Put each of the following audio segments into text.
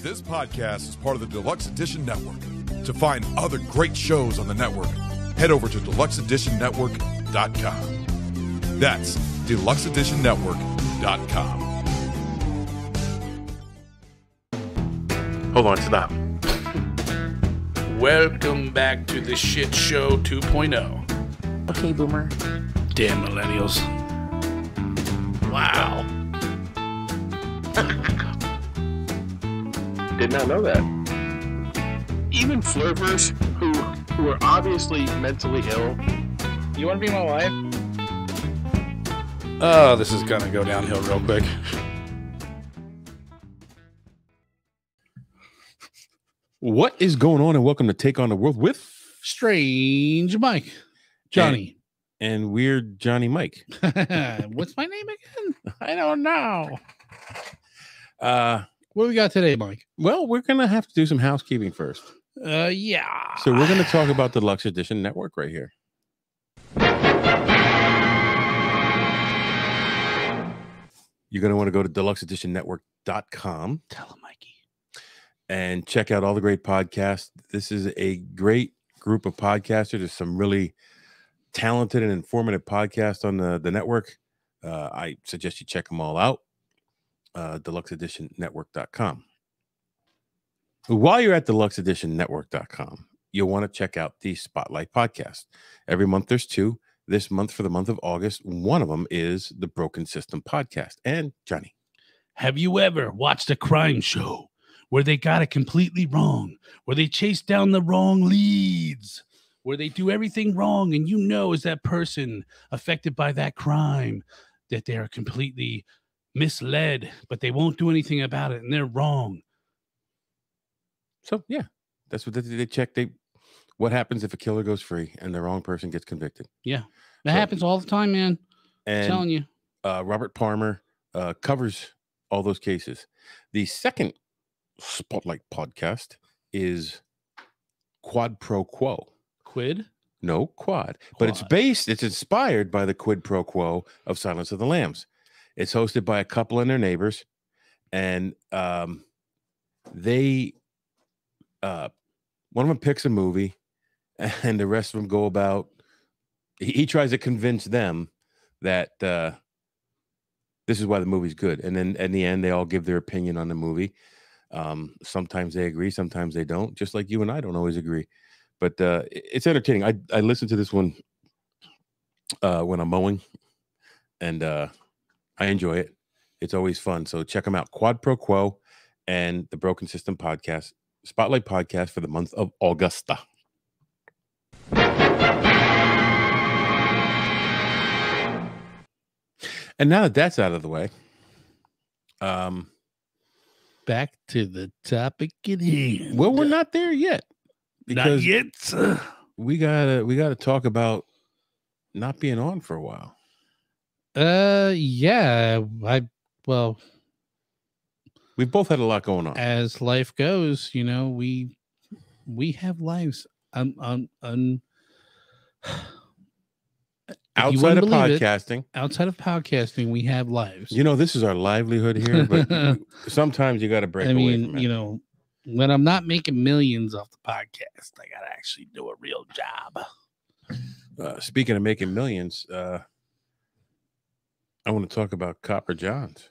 This podcast is part of the Deluxe Edition Network. To find other great shows on the network, head over to deluxeeditionnetwork.com. That's deluxeeditionnetwork.com. Hold on, stop. Welcome back to the Shit Show 2.0. Okay, Boomer. Damn millennials. Wow. Did not know that. Even flirters who are obviously mentally ill. You want to be my wife? Oh, this is gonna go downhill real quick. What is going on, and welcome to Take on the World with Strange Mike. Johnny. and Weird Johnny Mike. What's my name again? I don't know. What do we got today, Mike? Well, we're going to have to do some housekeeping first. Yeah. So we're going to talk about the Deluxe Edition Network right here. You're going to want to go to deluxeeditionnetwork.com. Tell him, Mikey. And check out all the great podcasts. This is a great group of podcasters. There's some really talented and informative podcasts on the network. I suggest you check them all out. deluxeeditionnetwork.com. While you're at deluxeeditionnetwork.com, you'll want to check out the Spotlight podcast. Every month there's two. This month, for the month of August, one of them is the Broken System podcast. And Johnny, have you ever watched a crime show where they got it completely wrong, where they chase down the wrong leads, where they do everything wrong, and you know as that person affected by that crime that they are completely misled, but they won't do anything about it, and they're wrong. So yeah, that's what they check. What happens if a killer goes free and the wrong person gets convicted? Yeah, that happens all the time, man. I'm telling you. Robert Palmer covers all those cases. The second Spotlight podcast is Quad Pro Quo. Quid? No, Quad. But it's inspired by the quid pro quo of Silence of the Lambs. It's hosted by a couple and their neighbors, and they one of them picks a movie, and the rest of them go about. He tries to convince them that this is why the movie's good, and then in the end, they all give their opinion on the movie. Sometimes they agree, sometimes they don't. Just like you and I don't always agree, but it's entertaining. I listen to this one when I'm mowing, and I enjoy it. It's always fun. So check them out. Quad Pro Quo and the Broken System podcast, Spotlight podcast for the month of Augusta. And now that that's out of the way, back to the topic at hand. Well, we're not there yet. Not yet. We gotta talk about not being on for a while. Yeah. We've both had a lot going on. As life goes, you know, we have lives. Outside of podcasting, we have lives. You know, this is our livelihood here, but sometimes you got to break away from it. You know, when I'm not making millions off the podcast, I got to actually do a real job. Speaking of making millions, I want to talk about Copper John's.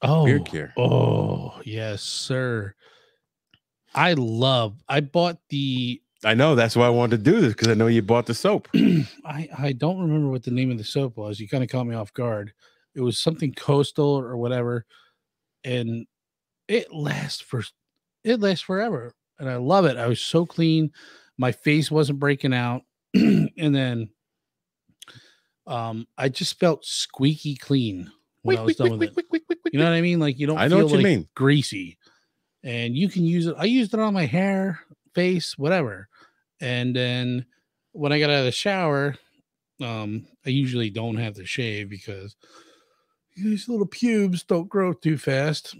Beard care. Oh, yes, sir. I bought the... I know, that's why I wanted to do this, because I know you bought the soap. I don't remember what the name of the soap was. You kind of caught me off guard. It was something coastal or whatever, and it lasts forever, and I love it. I was so clean. My face wasn't breaking out, and then I just felt squeaky clean when I was done with it. You know what I mean? Like, you don't feel like greasy. And you can use it. I used it on my hair, face, whatever. And then when I got out of the shower, I usually don't have to shave because these little pubes don't grow too fast.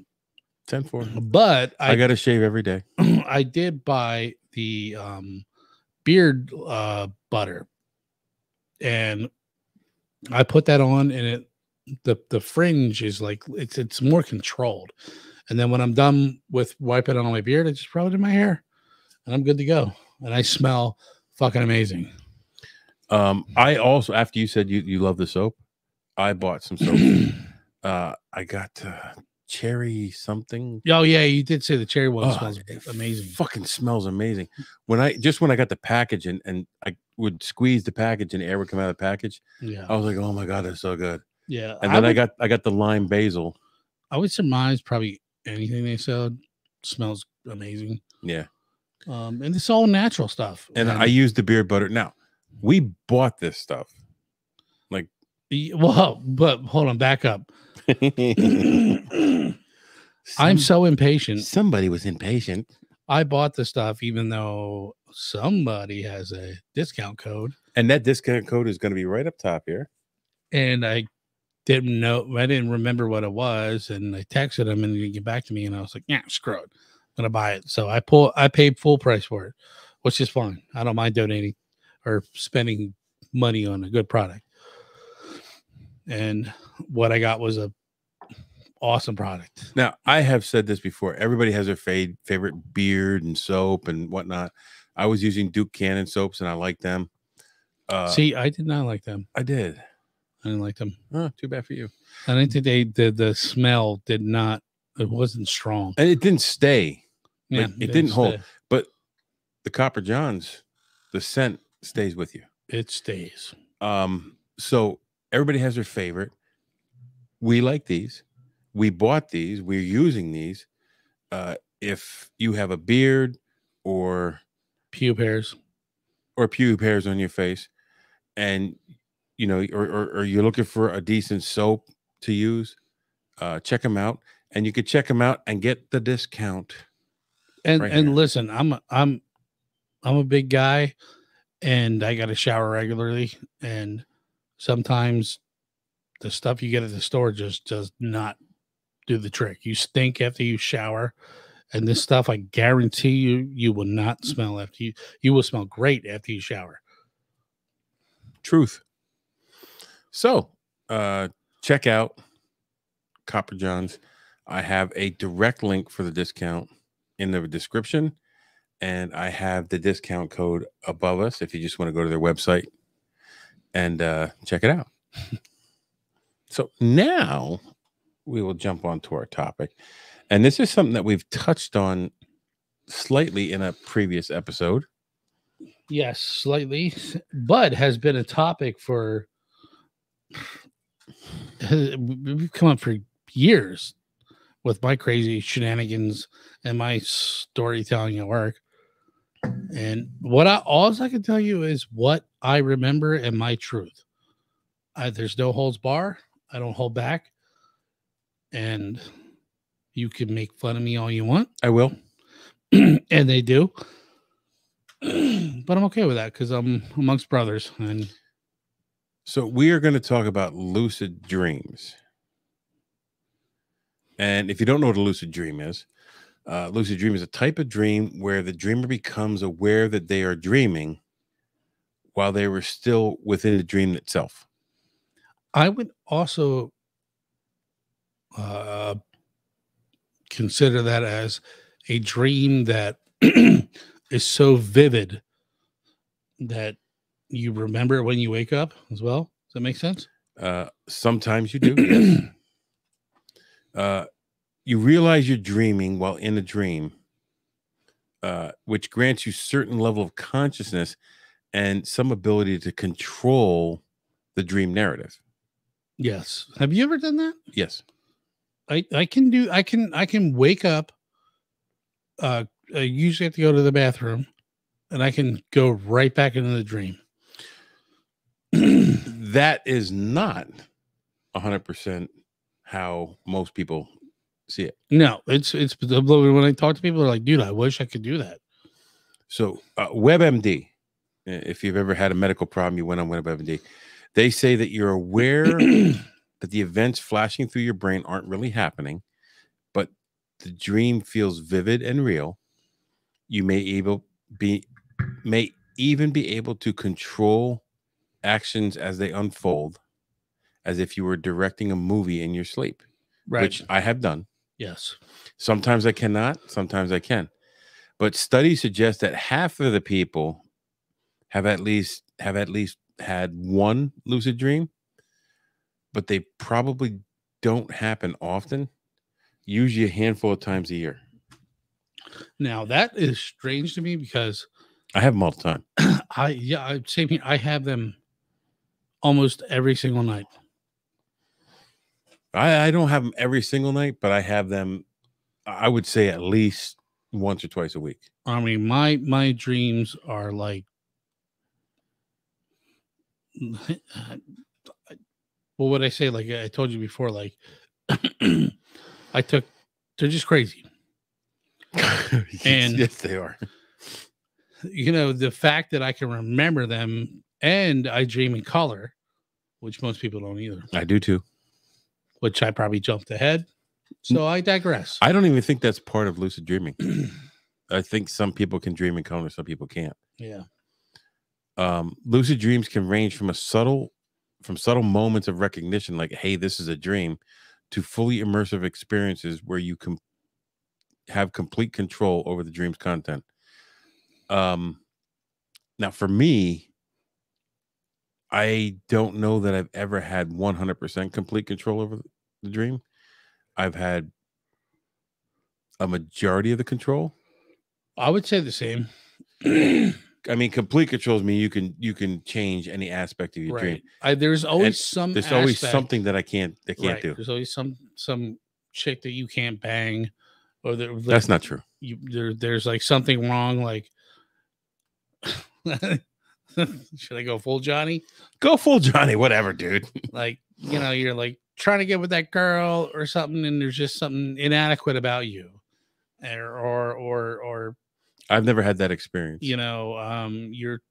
10-4. But I got to shave every day. I did buy the beard butter, and I put that on, and the fringe is like it's more controlled. And then when I'm done with wiping it on my beard, I just rub it in my hair and I'm good to go. And I smell fucking amazing. I also, after you said you love the soap, I bought some soap. I got cherry something. Oh yeah, you did say the cherry one smells amazing. Fucking smells amazing. When I got the package and I would squeeze the package and air would come out of the package. Yeah, I was like, oh my god, that's so good. Yeah, and then I got the lime basil. I would surmise probably anything they sell smells amazing. Yeah, and it's all natural stuff. And I use the beard butter. Now we bought this stuff. Like, well, but hold on, back up. I'm so impatient. Somebody was impatient. I bought the stuff even though somebody has a discount code. And that discount code is going to be right up top here. And I didn't remember what it was. And I texted him and he didn't get back to me. And I was like, yeah, screw it. I'm going to buy it. So I paid full price for it, which is fine. I don't mind donating or spending money on a good product. And what I got was a awesome product. Now, I have said this before. Everybody has their favorite beard and soap and whatnot. I was using Duke Cannon soaps and I like them. See, I did not like them. I did. I didn't like them. Oh, too bad for you. I didn't think the smell did not, it wasn't strong. And it didn't stay. Yeah, like, it didn't hold. But the Copper Johns, the scent stays with you. It stays. So everybody has their favorite. We like these. We bought these. We're using these. If you have a beard or pube hairs on your face, and you know, or you're looking for a decent soap to use, check them out. And you could check them out and get the discount. And listen, I'm a big guy, and I got to shower regularly, and sometimes the stuff you get at the store just does not do the trick. You stink after you shower, and this stuff, I guarantee you will not smell after you will smell great after you shower. Truth. So check out Copper Johns. I have a direct link for the discount in the description, and I have the discount code above us if you just want to go to their website and check it out. So now we will jump on to our topic. And this is something that we've touched on slightly in a previous episode. Yes, slightly, but has been a topic for, we've come up for years with my crazy shenanigans and my storytelling at work. And all I can tell you is what I remember and my truth. There's no holds bar. I don't hold back. And you can make fun of me all you want. I will. And they do. But I'm okay with that because I'm amongst brothers. And so we are going to talk about lucid dreams. And if you don't know what a lucid dream is a type of dream where the dreamer becomes aware that they are dreaming while they were still within the dream itself. I would also consider that as a dream that is so vivid that you remember when you wake up as well. Does that make sense? Sometimes you do, yes. You realize you're dreaming while in a dream, which grants you certain level of consciousness and some ability to control the dream narrative. Yes. Have you ever done that? Yes. I can wake up. I usually have to go to the bathroom, and I can go right back into the dream. That is not 100% how most people see it. No, it's when I talk to people, they're like, dude, I wish I could do that. So WebMD, if you've ever had a medical problem, you went on WebMD. They say that you're aware that the events flashing through your brain aren't really happening, but the dream feels vivid and real. You may even be able to control actions as they unfold, as if you were directing a movie in your sleep, right? Which I have done. Yes. Sometimes I cannot. Sometimes I can. But studies suggest that half of the people have at least had one lucid dream, but they probably don't happen often. Usually a handful of times a year. Now that is strange to me because I have them all the time. Same here. I have them almost every single night. I don't have them every single night, but I have them, I would say, at least once or twice a week. I mean, my dreams are like, well, what I say, like I told you before, like they're just crazy. And yes, they are. You know, the fact that I can remember them and I dream in color, which most people don't either. I do too. Which I probably jumped ahead. So I digress. I don't even think that's part of lucid dreaming. I think some people can dream in color, some people can't. Yeah. Lucid dreams can range from subtle moments of recognition, like, hey, this is a dream, to fully immersive experiences where you can have complete control over the dream's content. Now for me, I don't know that I've ever had 100% complete control over the dream. I've had a majority of the control. I would say the same. I mean, complete controls mean you can change any aspect of your dream. There's always always something that I can't do. There's always some chick that you can't bang, or that's not true. There's like something wrong. Like, should I go full Johnny? Go full Johnny, whatever, dude. Like, you know, you're like trying to get with that girl or something, and there's just something inadequate about you, or I've never had that experience. You know, you're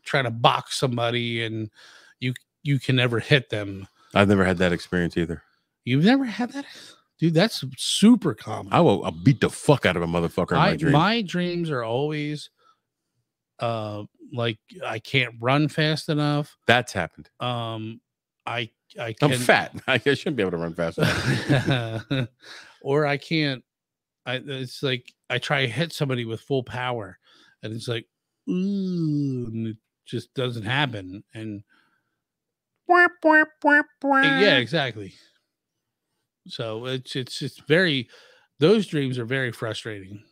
trying to box somebody and you can never hit them. I've never had that experience either. You've never had that? Dude, that's super common. I'll beat the fuck out of a motherfucker in my dream. My dreams are always like I can't run fast enough. That's happened. I'm fat. I shouldn't be able to run fast enough. Or I can't. It's like I try to hit somebody with full power, and it's like, ooh, and it just doesn't happen. And yeah, exactly. So it's very. Those dreams are very frustrating.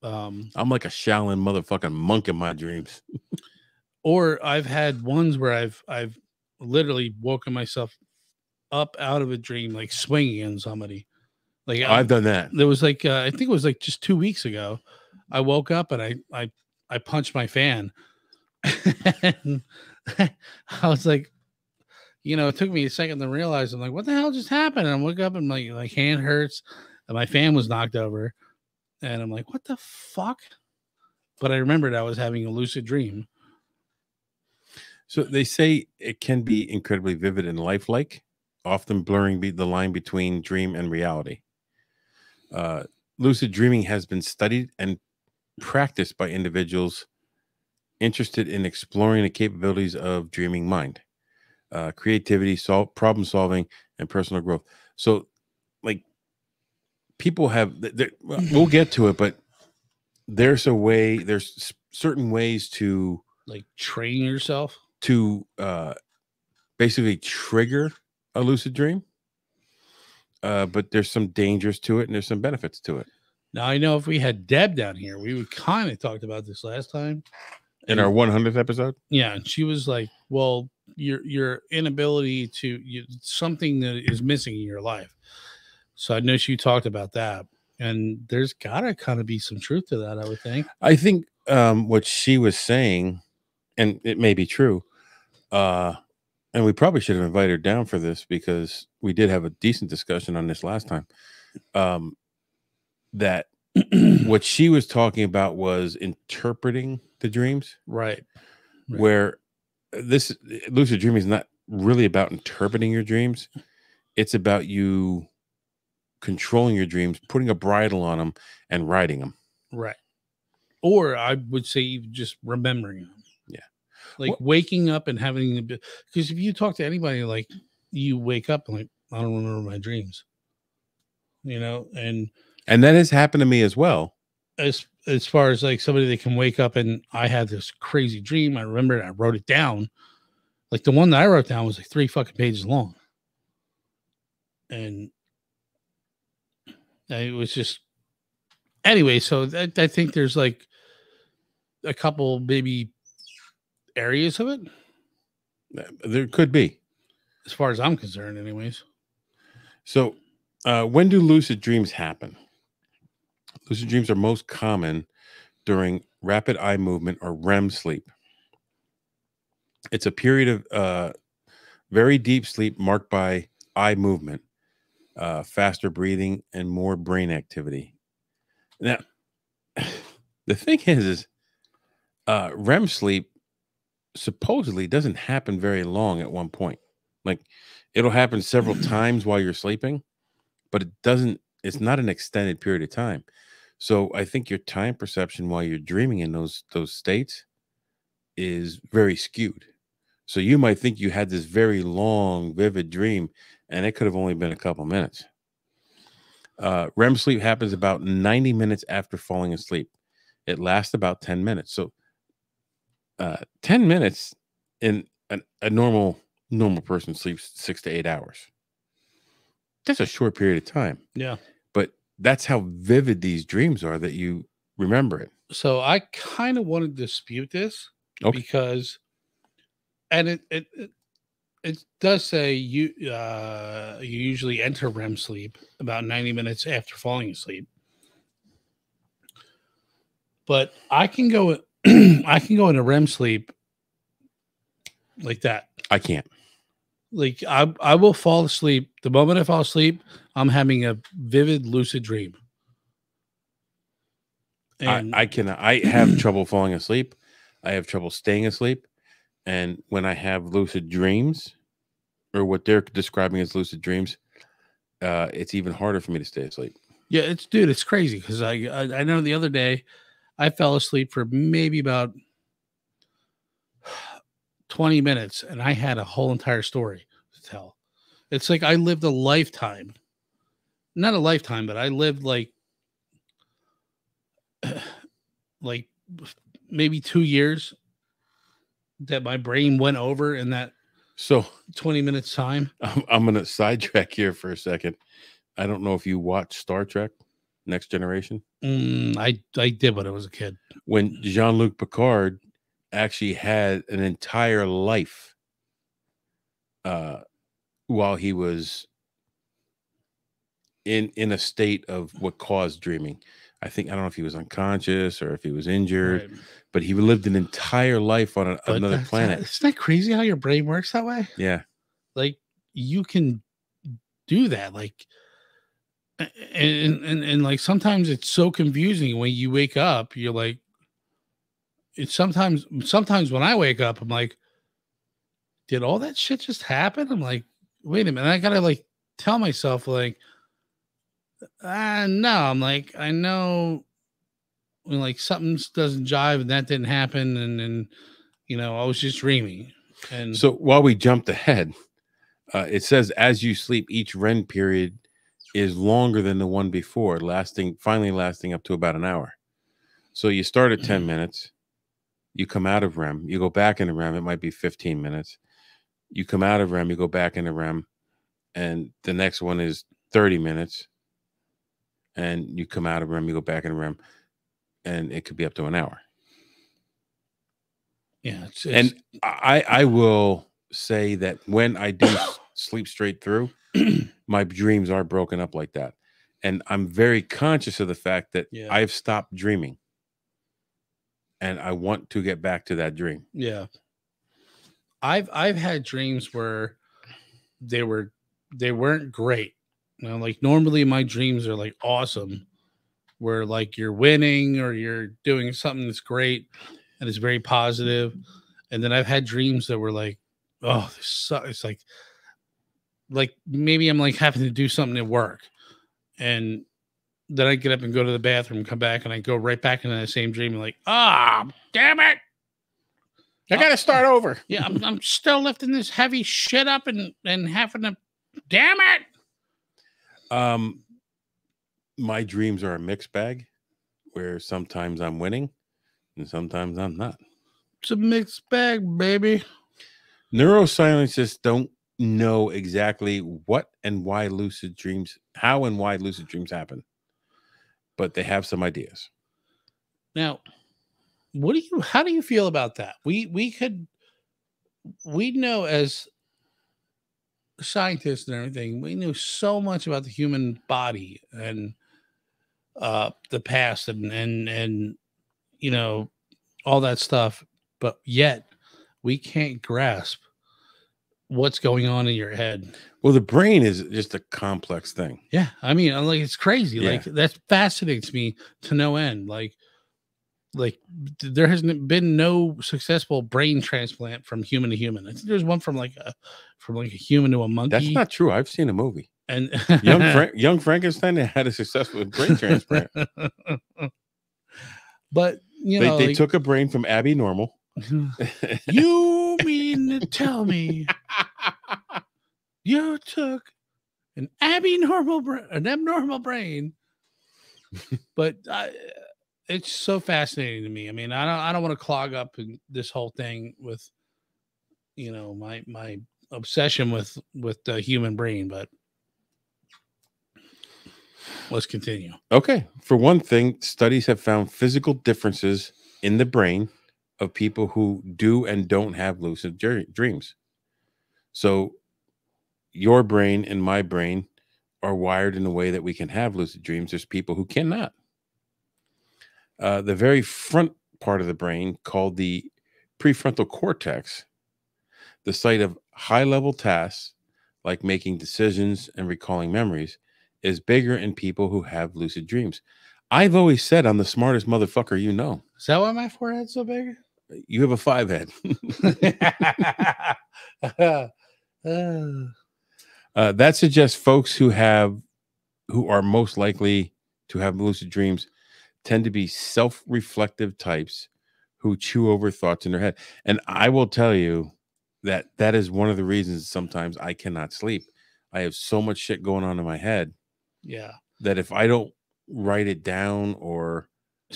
I'm like a Shaolin motherfucking monk in my dreams. Or I've had ones where I've literally woken myself up out of a dream, like swinging on somebody. Like I've done that. There was like I think it was like just 2 weeks ago. I woke up and I punched my fan. And I was like, you know, it took me a second to realize. I'm like, what the hell just happened? And I woke up and my hand hurts, and my fan was knocked over, and I'm like, what the fuck? But I remembered I was having a lucid dream. So they say it can be incredibly vivid and lifelike, often blurring the line between dream and reality. Lucid dreaming has been studied and practiced by individuals interested in exploring the capabilities of dreaming mind, creativity, problem solving, and personal growth. So, like, people have, we'll get to it, but there's certain ways to like train yourself to basically trigger a lucid dream. But there's some dangers to it and there's some benefits to it. Now, I know if we had Deb down here, we would kind of talked about this last time in our 100th episode. Yeah, and she was like, "Well, your inability to something that is missing in your life." So I know she talked about that, and there's gotta kind of be some truth to that. I would think. I think what she was saying, and it may be true, and we probably should have invited her down for this because we did have a decent discussion on this last time. That what she was talking about was interpreting the dreams, right? Where this lucid dreaming is not really about interpreting your dreams. It's about you controlling your dreams, putting a bridle on them and riding them. Right. Or I would say even just remembering them. Yeah. Like waking up and having, because if you talk to anybody, like you wake up and like, I don't remember my dreams. you know, and that has happened to me as well. As far as like somebody that can wake up and I had this crazy dream. I remember I wrote it down. Like the one that I wrote down was like 3 fucking pages long. And it was just, anyway. So I think there's like a couple maybe areas of it. There could be, as far as I'm concerned, anyways. So, when do lucid dreams happen? Lucid dreams are most common during rapid eye movement or REM sleep. It's a period of very deep sleep marked by eye movement, faster breathing, and more brain activity. Now, the thing is REM sleep supposedly doesn't happen very long at one point. Like, it'll happen several times while you're sleeping, but it's not an extended period of time. So I think your time perception while you're dreaming in those states is very skewed. So you might think you had this very long, vivid dream, and it could have only been a couple minutes. REM sleep happens about 90 minutes after falling asleep. It lasts about 10 minutes. So 10 minutes in a normal person sleeps 6 to 8 hours. That's a short period of time. Yeah. But that's how vivid these dreams are that you remember it. So I kind of want to dispute this because, and it does say you usually enter REM sleep about 90 minutes after falling asleep. But I can go into REM sleep like that. I can't. Like I will fall asleep. The moment I fall asleep, I'm having a vivid lucid dream. And I have trouble falling asleep. I have trouble staying asleep. And when I have lucid dreams, or what they're describing as lucid dreams, it's even harder for me to stay asleep. Yeah, it's crazy because I know the other day I fell asleep for maybe about 20 minutes and I had a whole entire story to tell. It's like I lived a lifetime. Not a lifetime, but I lived like maybe 2 years that my brain went over in that 20 minutes time. I'm going to sidetrack here for a second. I don't know if you watched Star Trek Next Generation. I did when I was a kid. When Jean-Luc Picard actually had an entire life while he was in a state of what caused dreaming. I don't know if he was unconscious or if he was injured, right, but he lived an entire life on another planet. Isn't that crazy how your brain works that way? Yeah. Like you can do that. Like, and like sometimes it's so confusing when you wake up, you're like, it's sometimes when I wake up, I'm like, did all that shit just happen? I'm like, wait a minute. I gotta like tell myself like, no, I'm like, I know when like something doesn't jive and that didn't happen. And you know, I was just dreaming. And so while we jumped ahead, it says, as you sleep, each REM period is longer than the one before, finally lasting up to about an hour. So you start at 10 minutes, you come out of REM, you go back into REM. It might be 15 minutes. You come out of REM, you go back into REM, and the next one is 30 minutes. And you come out of REM, you go back into REM, and it could be up to an hour. Yeah. And I will say that when I do sleep straight through, my dreams are broken up like that. And I'm very conscious of the fact that I've stopped dreaming. And I want to get back to that dream. Yeah. I've had dreams where they weren't great. You know, like normally my dreams are like awesome, where like you're winning or you're doing something that's great and it's very positive. And then I've had dreams that were like, oh, it's like maybe I'm like having to do something at work, and then I get up and go to the bathroom, come back, and I go right back into that same dream. And like, damn it, I got to start over. Yeah, I'm still lifting this heavy shit up and having to, damn it. my dreams are a mixed bag where sometimes I'm winning and sometimes I'm not. It's a mixed bag, baby. Neuroscientists don't know exactly what and why lucid dreams, how and why lucid dreams happen, but they have some ideas. Now, how do you feel about that? We know as scientists and everything, we know so much about the human body and the past and you know, all that stuff, but yet we can't grasp what's going on in your head. Well, the brain is just a complex thing. Yeah, I mean, like, it's crazy. Yeah. Like, that fascinates me to no end. Like there hasn't been no successful brain transplant from human to human. I think there's one from like a human to a monkey. That's not true. I've seen a movie. And Young Frankenstein had a successful brain transplant. But you know, they took a brain from Abby Normal. You mean to tell me you took an abnormal brain? But it's so fascinating to me. I mean, I don't want to clog up this whole thing with, you know, my obsession with the human brain, but let's continue. Okay. For one thing, studies have found physical differences in the brain of people who do and don't have lucid dreams. So your brain and my brain are wired in a way that we can have lucid dreams. There's people who cannot. The very front part of the brain, called the prefrontal cortex, the site of high-level tasks like making decisions and recalling memories, is bigger in people who have lucid dreams. I've always said I'm the smartest motherfucker you know. Is that why my forehead's so big? You have a 5 head. That suggests folks who are most likely to have lucid dreams tend to be self-reflective types who chew over thoughts in their head. And I will tell you that is one of the reasons sometimes I cannot sleep. I have so much shit going on in my head. Yeah. That if I don't write it down or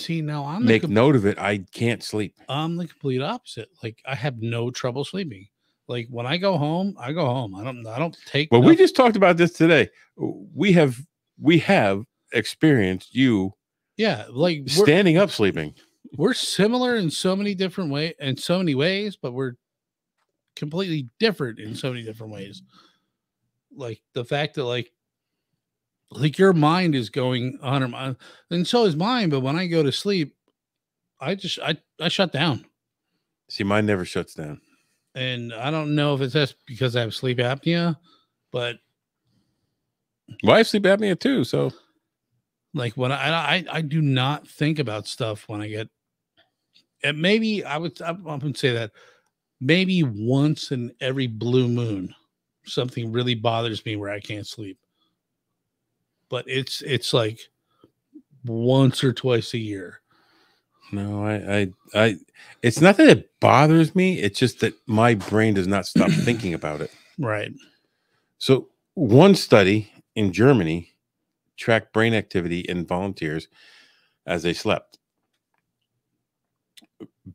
now make note of it, I can't sleep. I'm the complete opposite. Like, I have no trouble sleeping. Like, when I go home, I go home. I don't take. Well, we just talked about this today. We have experienced you. Yeah, like standing up sleeping. We're similar in so many different ways, but we're completely different in so many different ways. Like the fact that like your mind is going 100 miles, and so is mine. But when I go to sleep, I shut down. See, mine never shuts down. And I don't know if it's just because I have sleep apnea, but I have sleep apnea too. So, like, when I do not think about stuff when I get, and maybe I would say that maybe once in every blue moon, something really bothers me where I can't sleep. But it's like once or twice a year. No, I it's not that it bothers me. It's just that my brain does not stop thinking about it. Right. So one study in Germany tracked brain activity in volunteers as they slept.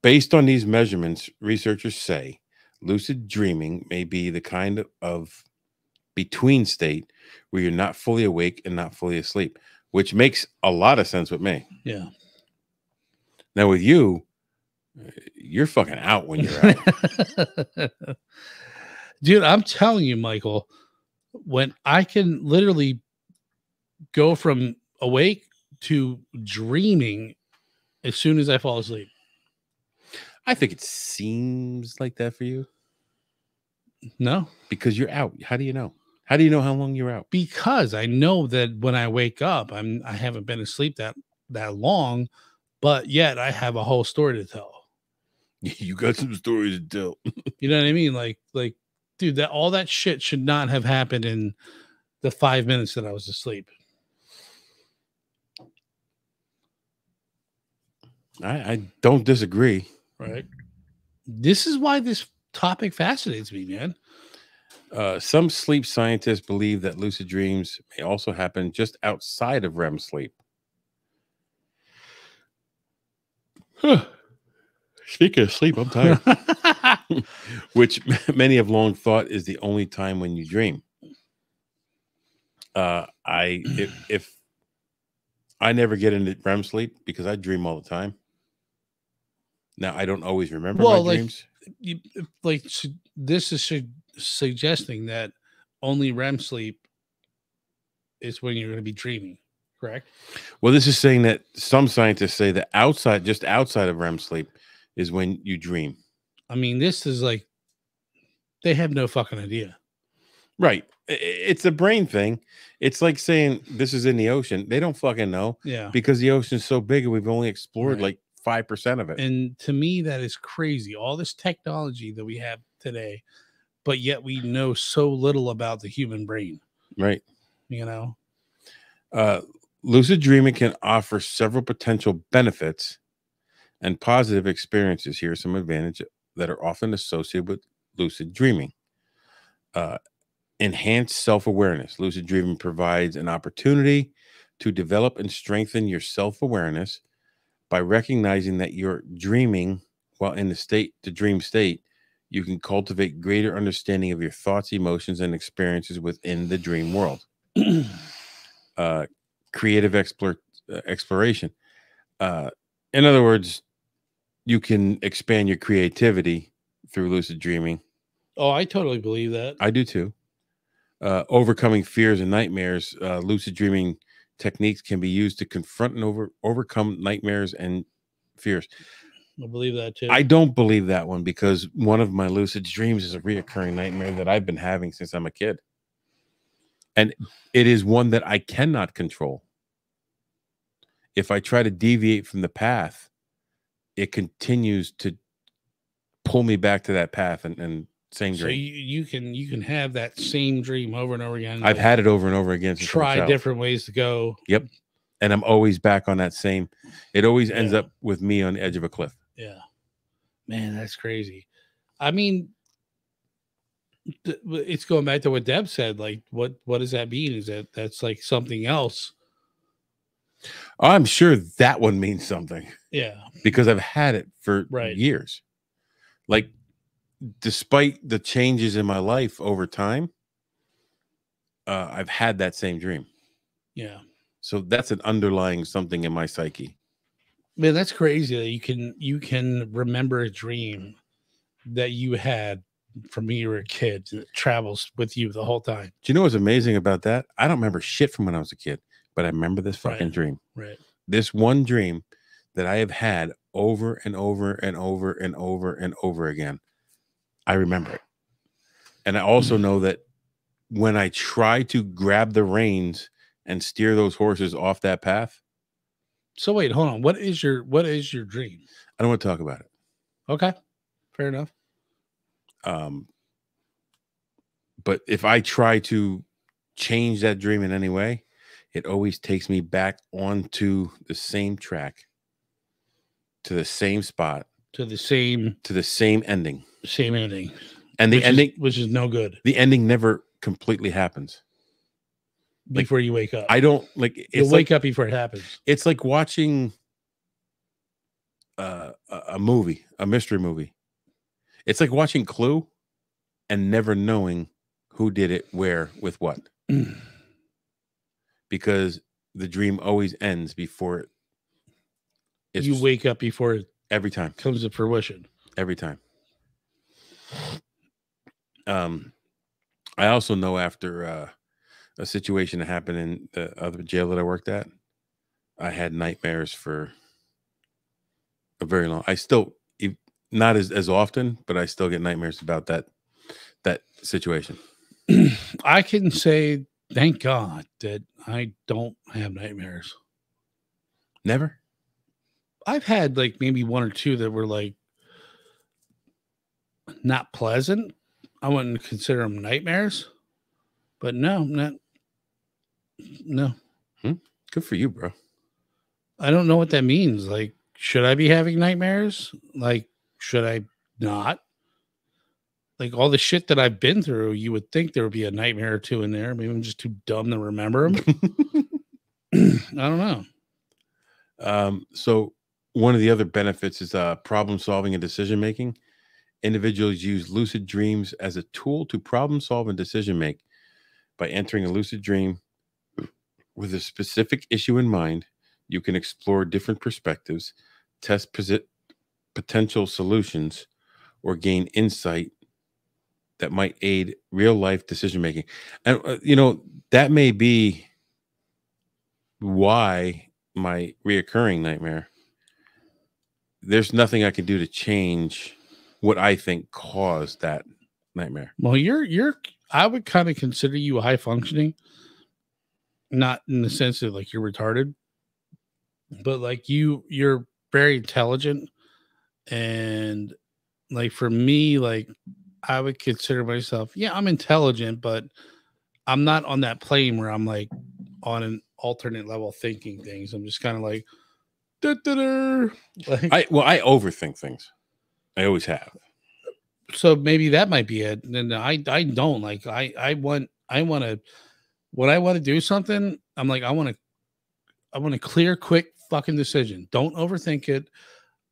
Based on these measurements, researchers say lucid dreaming may be the kind of between state where you're not fully awake and not fully asleep, which makes a lot of sense with me. Yeah. Now with you, you're fucking out when you're out. Dude, I'm telling you, Michael, when I can literally go from awake to dreaming as soon as I fall asleep. I think it seems like that for you. No. Because you're out. How do you know? How do you know how long you're out? Because I know that when I wake up, I haven't been asleep that long, but yet I have a whole story to tell. You got some stories to tell. You know what I mean? Like, dude, all that shit should not have happened in the 5 minutes that I was asleep. I don't disagree. Right. This is why this topic fascinates me, man. Some sleep scientists believe that lucid dreams may also happen just outside of REM sleep. Speaking of sleep, I'm tired. Which many have long thought is the only time when you dream. If I never get into REM sleep because I dream all the time. Now I don't always remember my dreams. This is suggesting that only REM sleep is when you're going to be dreaming, correct? Well, this is saying that some scientists say that just outside of REM sleep is when you dream. I mean, this is like, they have no fucking idea. Right. It's a brain thing. It's like saying this is in the ocean. They don't fucking know. Yeah. Because the ocean's so big and we've only explored like 5% of it. And to me, that is crazy. All this technology that we have today, but yet we know so little about the human brain. Right. You know? Lucid dreaming can offer several potential benefits and positive experiences. Here are some advantages that are often associated with lucid dreaming. Enhanced self-awareness. Lucid dreaming provides an opportunity to develop and strengthen your self-awareness by recognizing that you're dreaming while in the dream state. You can cultivate greater understanding of your thoughts, emotions, and experiences within the dream world. Creative exploration. In other words, you can expand your creativity through lucid dreaming. Oh, I totally believe that. I do too. Overcoming fears and nightmares. Lucid dreaming techniques can be used to confront and overcome nightmares and fears. I believe that too. I don't believe that one because one of my lucid dreams is a reoccurring nightmare that I've been having since I'm a kid. And it is one that I cannot control. If I try to deviate from the path, it continues to pull me back to that path and same dream. So you can have that same dream over and over again. I've had it over and over again. Try different ways to go. Yep. And I'm always back on that same. It always ends up with me on the edge of a cliff. Yeah. Man, that's crazy. I mean, it's going back to what Deb said. Like, what does that mean? Is that's like something else? I'm sure that one means something. Yeah. Because I've had it for years. Like, despite the changes in my life over time, I've had that same dream. Yeah. So that's an underlying something in my psyche. Man, that's crazy that you can remember a dream that you had from when you were a kid that travels with you the whole time. Do you know what's amazing about that? I don't remember shit from when I was a kid, but I remember this fucking dream. Right. This one dream that I have had over and over and over and over and over again. I remember it. And I also know that when I try to grab the reins and steer those horses off that path. So wait, hold on. What is your dream? I don't want to talk about it. Okay. Fair enough. But if I try to change that dream in any way, it always takes me back onto the same track, to the same spot, to the same ending. Same ending. And the ending, which is no good. The ending never completely happens. Before you wake up. I don't like you'll wake up before it happens. It's like watching a movie, a mystery movie. It's like watching Clue and never knowing who did it, where, with what. Because the dream always ends before you wake up before it every time comes to fruition. Every time. I also know after a situation that happened in the other jail that I worked at, I had nightmares for a very long. I still, not as often, but I still get nightmares about that situation. I can say, thank God that I don't have nightmares. Never? I've had like maybe one or two that were like not pleasant. I wouldn't consider them nightmares, but no. Good for you, bro. I don't know what that means. Like, should I be having nightmares? Like, should I not? like all the shit that I've been through, you would think there would be a nightmare or two in there. Maybe I'm just too dumb to remember them. I don't know. So one of the other benefits is problem solving and decision making. Individuals use lucid dreams as a tool to problem solve and decision make. By entering a lucid dream with a specific issue in mind, you can explore different perspectives, test potential solutions, or gain insight that might aid real life decision making. And that may be why my reoccurring nightmare, there's nothing I can do to change what I think caused that nightmare. Well, I would kind of consider you high functioning, not in the sense that like you're retarded, but like you're very intelligent. And like for me, like I would consider myself, yeah, I'm intelligent, but I'm not on that plane where I'm like on an alternate level thinking things. I'm just kind of like, like I overthink things. I always have. So maybe that might be it. And I don't like, I want to, when I want to do something, I'm like, I want a clear, quick fucking decision. Don't overthink it.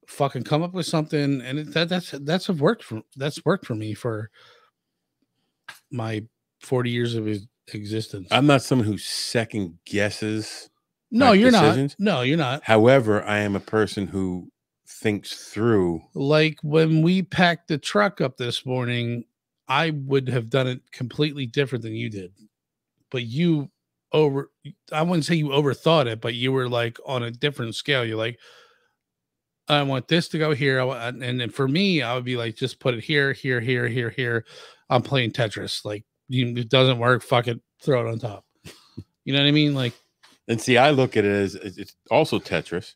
Fucking come up with something. And that's worked for me for my 40 years of existence. I'm not someone who second guesses. No, you're not. No, you're not. However, I am a person who thinks through. Like when we packed the truck up this morning, I would have done it completely different than you did. But I wouldn't say you overthought it, but you were like on a different scale. You're like, I want this to go here. And then for me, I would be like, just put it here, here, here, here, here. I'm playing Tetris. Like, it doesn't work. Fuck it. Throw it on top. You know what I mean? Like, and see, I look at it as it's also Tetris,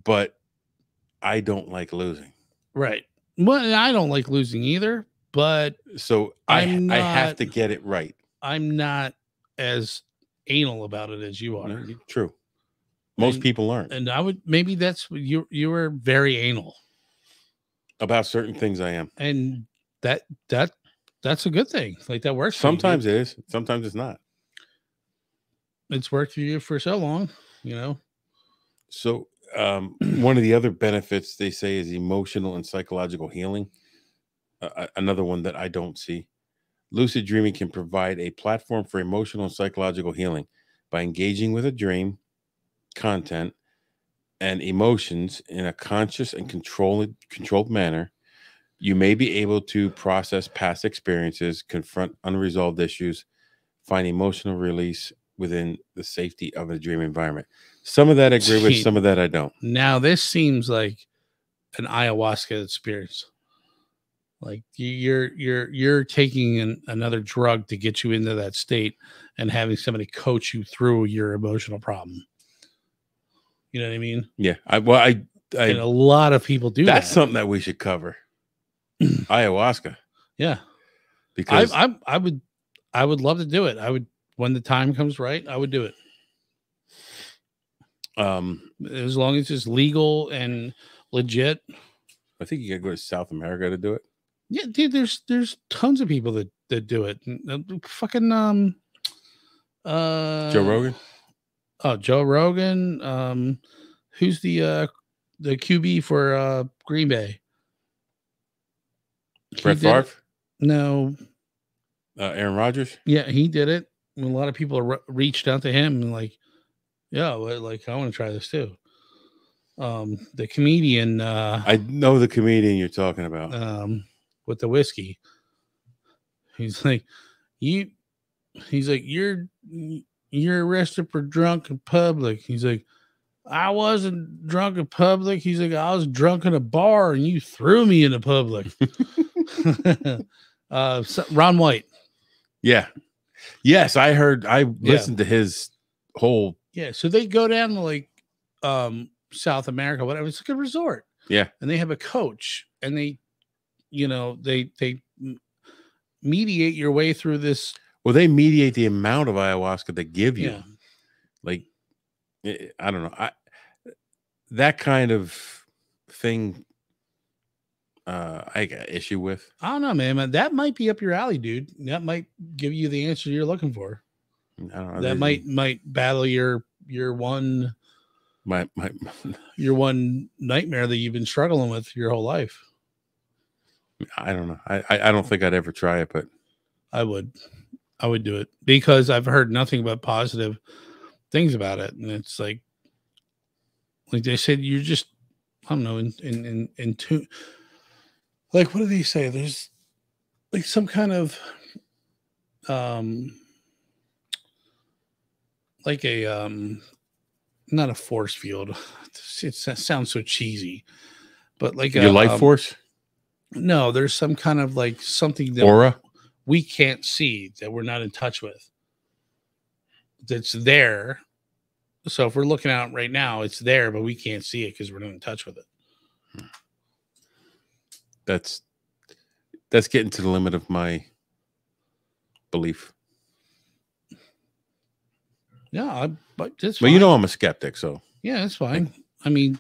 but I don't like losing. Right. Well, I don't like losing either, but so I have to get it right. I'm not as anal about it as you are. No, true. Most people aren't. And maybe that's you were very anal about certain things. I am. And that's a good thing. Like that works. Sometimes it is. Sometimes it's not. It's worked for you for so long, So one of the other benefits they say is emotional and psychological healing. Another one that I don't see. Lucid dreaming can provide a platform for emotional and psychological healing by engaging with a dream, content, and emotions in a conscious and controlled manner. You may be able to process past experiences, confront unresolved issues, find emotional release within the safety of a dream environment. Some of that I agree with, some of that I don't. Now this seems like an ayahuasca experience. Like you're taking another drug to get you into that state and having somebody coach you through your emotional problem. You know what I mean? Yeah. And a lot of people do that's something that we should cover. Ayahuasca. Yeah. Because I would love to do it. I would, when the time comes right, I would do it. As long as it's legal and legit. I think you gotta go to South America to do it. Yeah, dude, there's tons of people that do it. Fucking Joe Rogan. Oh, Joe Rogan. Who's the QB for Green Bay? Brett Favre? No. Aaron Rodgers? Yeah, he did it. A lot of people reached out to him and like, yeah, like I want to try this too. The comedian. I know the comedian you're talking about. With the whiskey. He's like, you're arrested for drunk in public. He's like, I wasn't drunk in public. He's like, I was drunk in a bar and you threw me in the public. Ron White. Yeah. Yes, I heard. I listened to his whole. Yeah, so they go down to like South America, whatever. It's like a resort. Yeah, and they have a coach, and they mediate your way through this. Well, they mediate the amount of ayahuasca they give you. Yeah. Like, I don't know. That kind of thing. I got issue with. I don't know, man. That might be up your alley, dude. That might give you the answer you're looking for. I don't know, that might battle your one your one nightmare that you've been struggling with your whole life. I don't know. I don't think I'd ever try it, but I would do it because I've heard nothing but positive things about it, and it's like they said, you're just, I don't know, in tune. Like, what do they say? There's like some kind of like a not a force field. It sounds so cheesy, but like your life force. No, there's some kind of like something that aura we can't see, that we're not in touch with, that's there. So if we're looking out right now, it's there, but we can't see it because we're not in touch with it. That's getting to the limit of my belief. Yeah, but you know I'm a skeptic, so yeah, that's fine. I mean,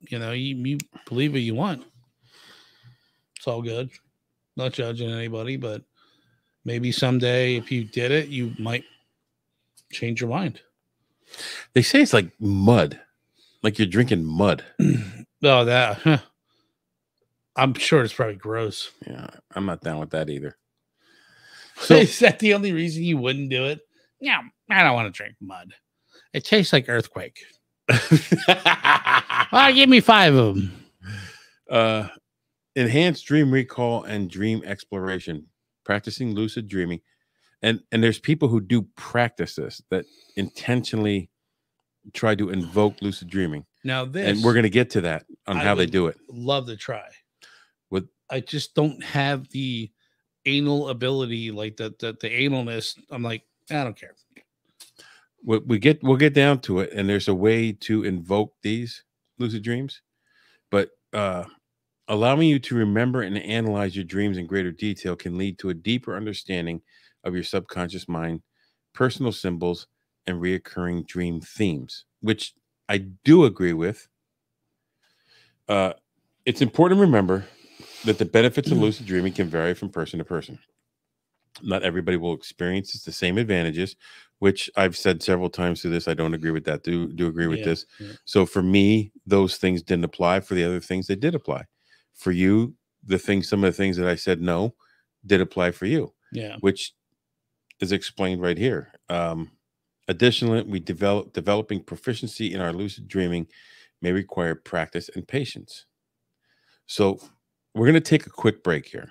you know, you believe what you want. It's all good. Not judging anybody, but maybe someday if you did it, you might change your mind. They say it's like mud, like you're drinking mud. Oh, that. Huh. I'm sure it's probably gross. Yeah, I'm not down with that either. So is that the only reason you wouldn't do it? No, I don't want to drink mud. It tastes like earthquake. Give me 5 of them. Enhanced dream recall and dream exploration, practicing lucid dreaming. And there's people who do practice this, that intentionally try to invoke lucid dreaming. Now this, and we're going to get to that on how they do it. Love to try. I just don't have the anal ability, like the analness. I'm like, I don't care. We'll get down to it, and there's a way to invoke these lucid dreams, but allowing you to remember and analyze your dreams in greater detail can lead to a deeper understanding of your subconscious mind, personal symbols, and reoccurring dream themes, which I do agree with. It's important to remember that the benefits of lucid dreaming can vary from person to person. Not everybody will experience the same advantages, which I've said several times through this. I don't agree with that. Do agree with this. Yeah. So for me, those things didn't apply. For the other things, they did apply. For you, some of the things that I said no did apply for you. Yeah, which is explained right here. Additionally, we developing proficiency in our lucid dreaming may require practice and patience. So we're going to take a quick break here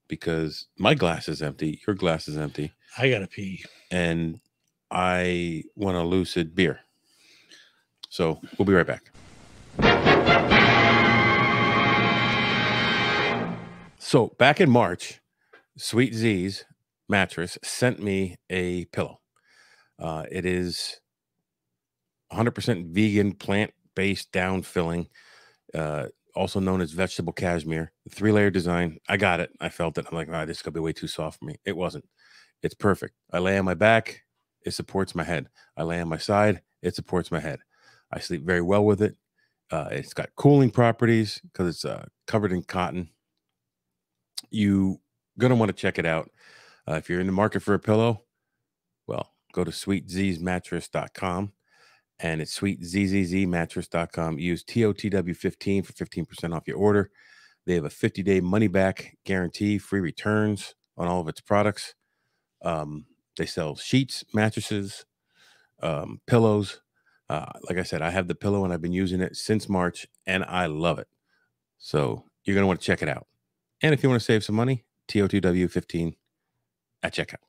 because my glass is empty. Your glass is empty. I got to pee. And I want a lucid beer. So we'll be right back. So back in March, Sweet Z's mattress sent me a pillow. It is 100% vegan, plant-based down filling, also known as vegetable cashmere. 3-layer design. I got it. I felt it. I'm like, this is going to be way too soft for me. It wasn't. It's perfect. I lay on my back. It supports my head. I lay on my side. It supports my head. I sleep very well with it. It's got cooling properties because it's covered in cotton. You're going to want to check it out. If you're in the market for a pillow, well, go to sweetzmattress.com. And it's sweetzmattress.com. Use TOTW15 for 15% off your order. They have a 50-day money-back guarantee, free returns on all of its products. They sell sheets, mattresses, pillows. Like I said, I have the pillow, and I've been using it since March, and I love it. So you're going to want to check it out. And if you want to save some money, TOTW15 at checkout.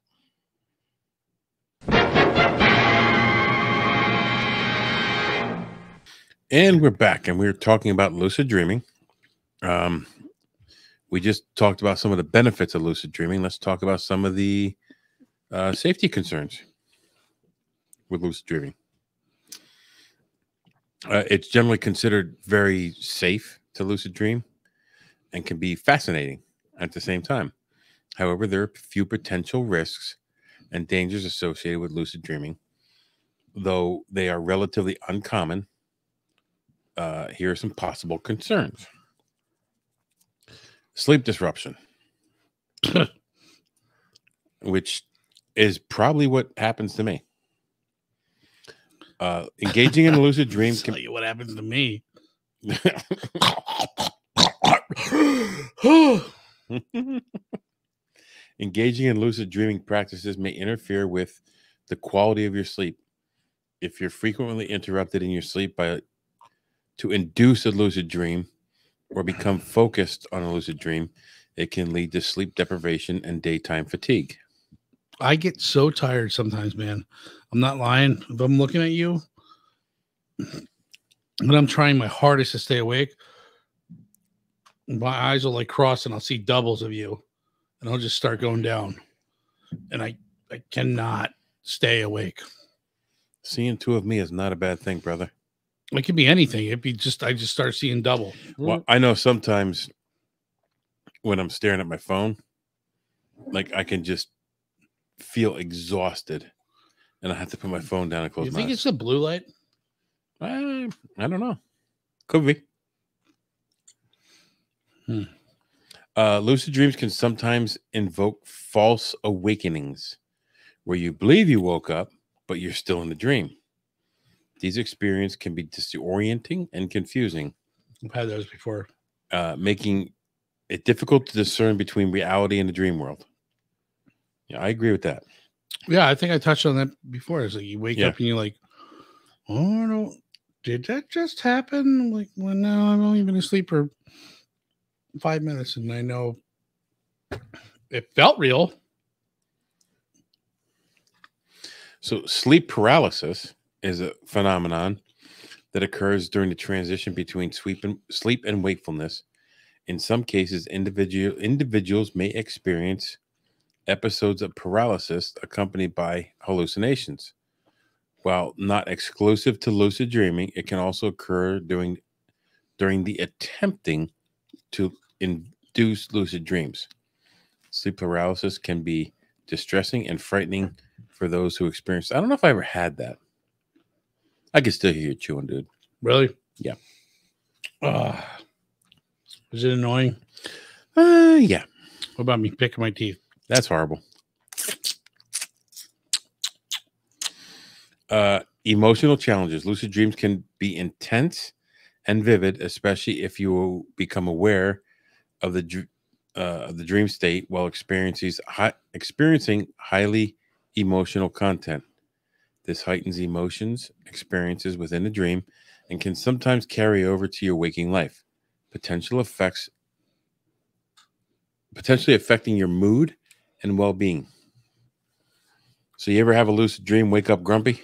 And we're back, and we're talking about lucid dreaming. We just talked about some of the benefits of lucid dreaming. Let's talk about some of the safety concerns with lucid dreaming. It's generally considered very safe to lucid dream and can be fascinating at the same time. However, there are a few potential risks and dangers associated with lucid dreaming, though they are relatively uncommon. Here are some possible concerns. Sleep disruption, which is probably what happens to me. Engaging in a lucid dream. I'll tell you what happens to me. Engaging in lucid dreaming practices may interfere with the quality of your sleep. If you're frequently interrupted in your sleep to induce a lucid dream or become focused on a lucid dream, it can lead to sleep deprivation and daytime fatigue. I get so tired sometimes, man. I'm not lying. If I'm looking at you, but I'm trying my hardest to stay awake, my eyes will like cross and I'll see doubles of you and I'll just start going down. And I cannot stay awake. Seeing two of me is not a bad thing, brother. It could be anything. It'd be just, I just start seeing double. Well, I know sometimes when I'm staring at my phone, like I can just feel exhausted and I have to put my phone down and close my eyes. You think it's the blue light? I don't know. Could be. Lucid dreams can sometimes invoke false awakenings where you believe you woke up, but you're still in the dream. These experiences can be disorienting and confusing. I've had those before. Making it difficult to discern between reality and the dream world. Yeah, I agree with that. Yeah, I think I touched on that before. It's like you wake up and you're like, oh, no, did that just happen? I'm like, well, no, I've only been asleep for 5 minutes and I know it felt real. So sleep paralysis is a phenomenon that occurs during the transition between sleep and wakefulness. In some cases, individuals may experience episodes of paralysis accompanied by hallucinations. While not exclusive to lucid dreaming, it can also occur during the attempting to induce lucid dreams. Sleep paralysis can be distressing and frightening for those who experience. I don't know if I ever had that. I can still hear you chewing, dude. Really? Yeah. Is it annoying? Yeah. What about me picking my teeth? That's horrible. Emotional challenges. Lucid dreams can be intense and vivid, especially if you become aware of the dream state while experiencing highly emotional content. This heightens emotions, experiences within the dream, and can sometimes carry over to your waking life. Potentially affecting your mood and well-being. So you ever have a lucid dream, wake up grumpy?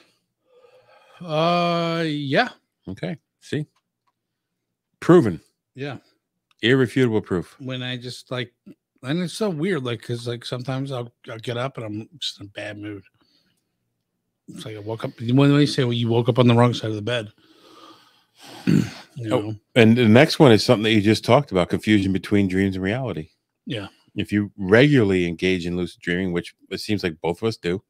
Yeah. Okay. See? Proven. Yeah. Irrefutable proof. When I just like, and it's so weird, like, because like sometimes I'll get up and I'm just in a bad mood. It's like I woke up. When they say, well, you woke up on the wrong side of the bed. You know? Oh, and the next one is something that you just talked about, confusion between dreams and reality. Yeah. If you regularly engage in lucid dreaming, which it seems like both of us do,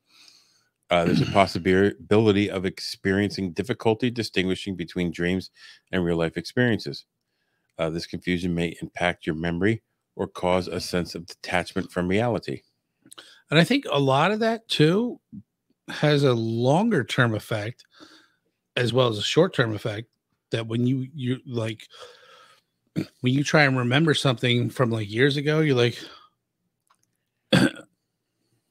there's a possibility of experiencing difficulty distinguishing between dreams and real life experiences. This confusion may impact your memory or cause a sense of detachment from reality. And I think a lot of that too has a longer term effect as well as a short term effect, that when you like, when you try and remember something from like years ago, you're like,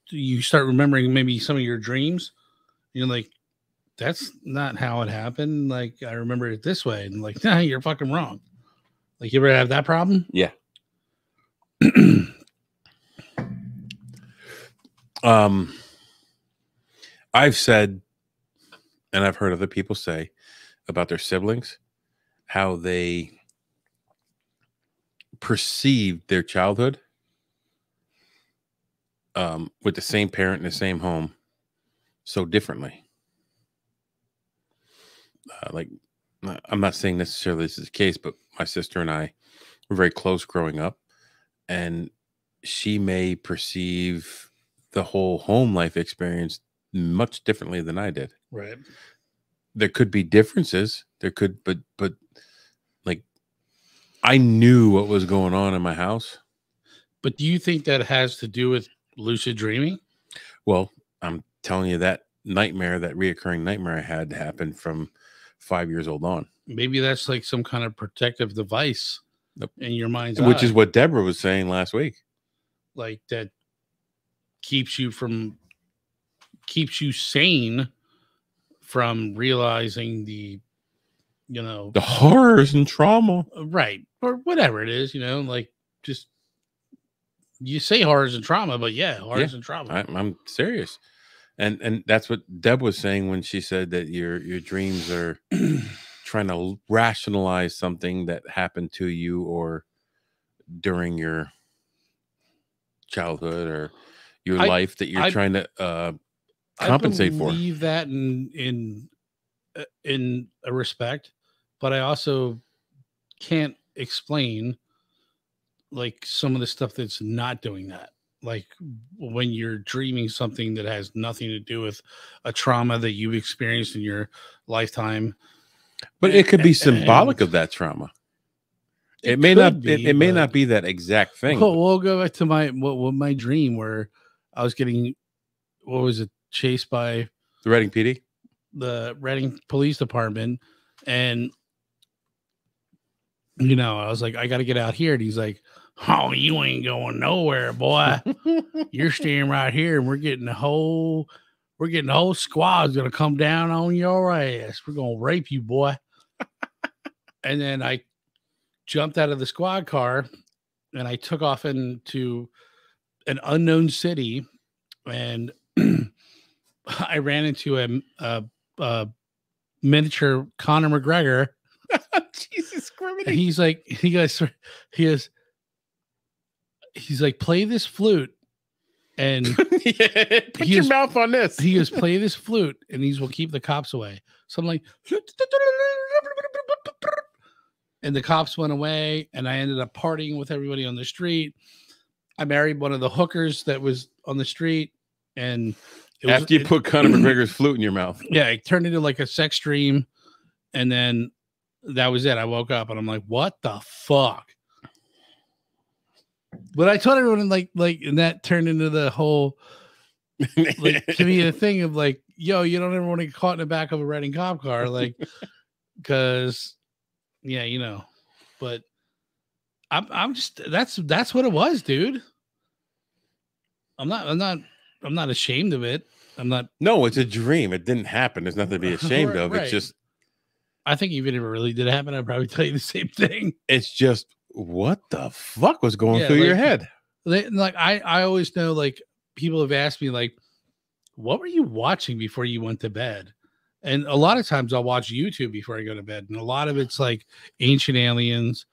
you start remembering maybe some of your dreams. You're like, that's not how it happened. Like, I remember it this way. And like, nah, you're fucking wrong. Like, you ever have that problem? Yeah. I've said, and I've heard other people say about their siblings, how they perceived their childhood with the same parent in the same home so differently. Like, I'm not saying necessarily this is the case, but my sister and I were very close growing up, and she may perceive the whole home life experience much differently than I did. Right. There could be differences. There could, but like I knew what was going on in my house. But do you think that has to do with lucid dreaming? Well, I'm telling you, that nightmare, that reoccurring nightmare I had happened from 5 years old on. Maybe that's like some kind of protective device in your mind's eye. Which is what Deborah was saying last week. Like that keeps you sane from realizing the horrors and trauma. Right. Or whatever it is, like just you say horrors and trauma, but horrors and trauma. I'm serious. And that's what Deb was saying when she said that your dreams are trying to rationalize something that happened to you or during your childhood or your life that you're trying to compensate for. I believe that in a respect, but I also can't explain like some of the stuff that's not doing that. Like when you're dreaming something that has nothing to do with a trauma that you've experienced in your lifetime. But it could be symbolic of that trauma. It may not be that exact thing. We'll go back to my dream where I was getting, chased by the Reading PD, the Reading Police Department, and I was like, I got to get out here, and he's like, "Oh, you ain't going nowhere, boy. You're staying right here, and we're getting the whole squad's gonna come down on your ass. We're gonna rape you, boy." And then I jumped out of the squad car and I took off into an unknown city, and I ran into a miniature Conor McGregor. Jesus Christ. And he's like, "Play this flute." And put your mouth on this. He goes, "Play this flute, and these will keep the cops away." So I'm like, and the cops went away, and I ended up partying with everybody on the street. I married one of the hookers that was on the street, and after you put Conor McGregor's flute in your mouth, it turned into like a sex dream, and then that was it. I woke up, and I'm like, "What the fuck?" But I told everyone like, and that turned into the whole, like, to me, a thing of like, yo, you don't ever want to get caught in the back of a Reading cop car, like, because, but I'm just, that's what it was, dude. I'm not ashamed of it. I'm not. No, it's a dream. It didn't happen. There's nothing to be ashamed of. Right. It's just, I think even if it really did happen, I'd probably tell you the same thing. It's just, what the fuck was going through your head? I always know, like, people have asked me, like, what were you watching before you went to bed? And a lot of times I'll watch YouTube before I go to bed. And a lot of it's like Ancient Aliens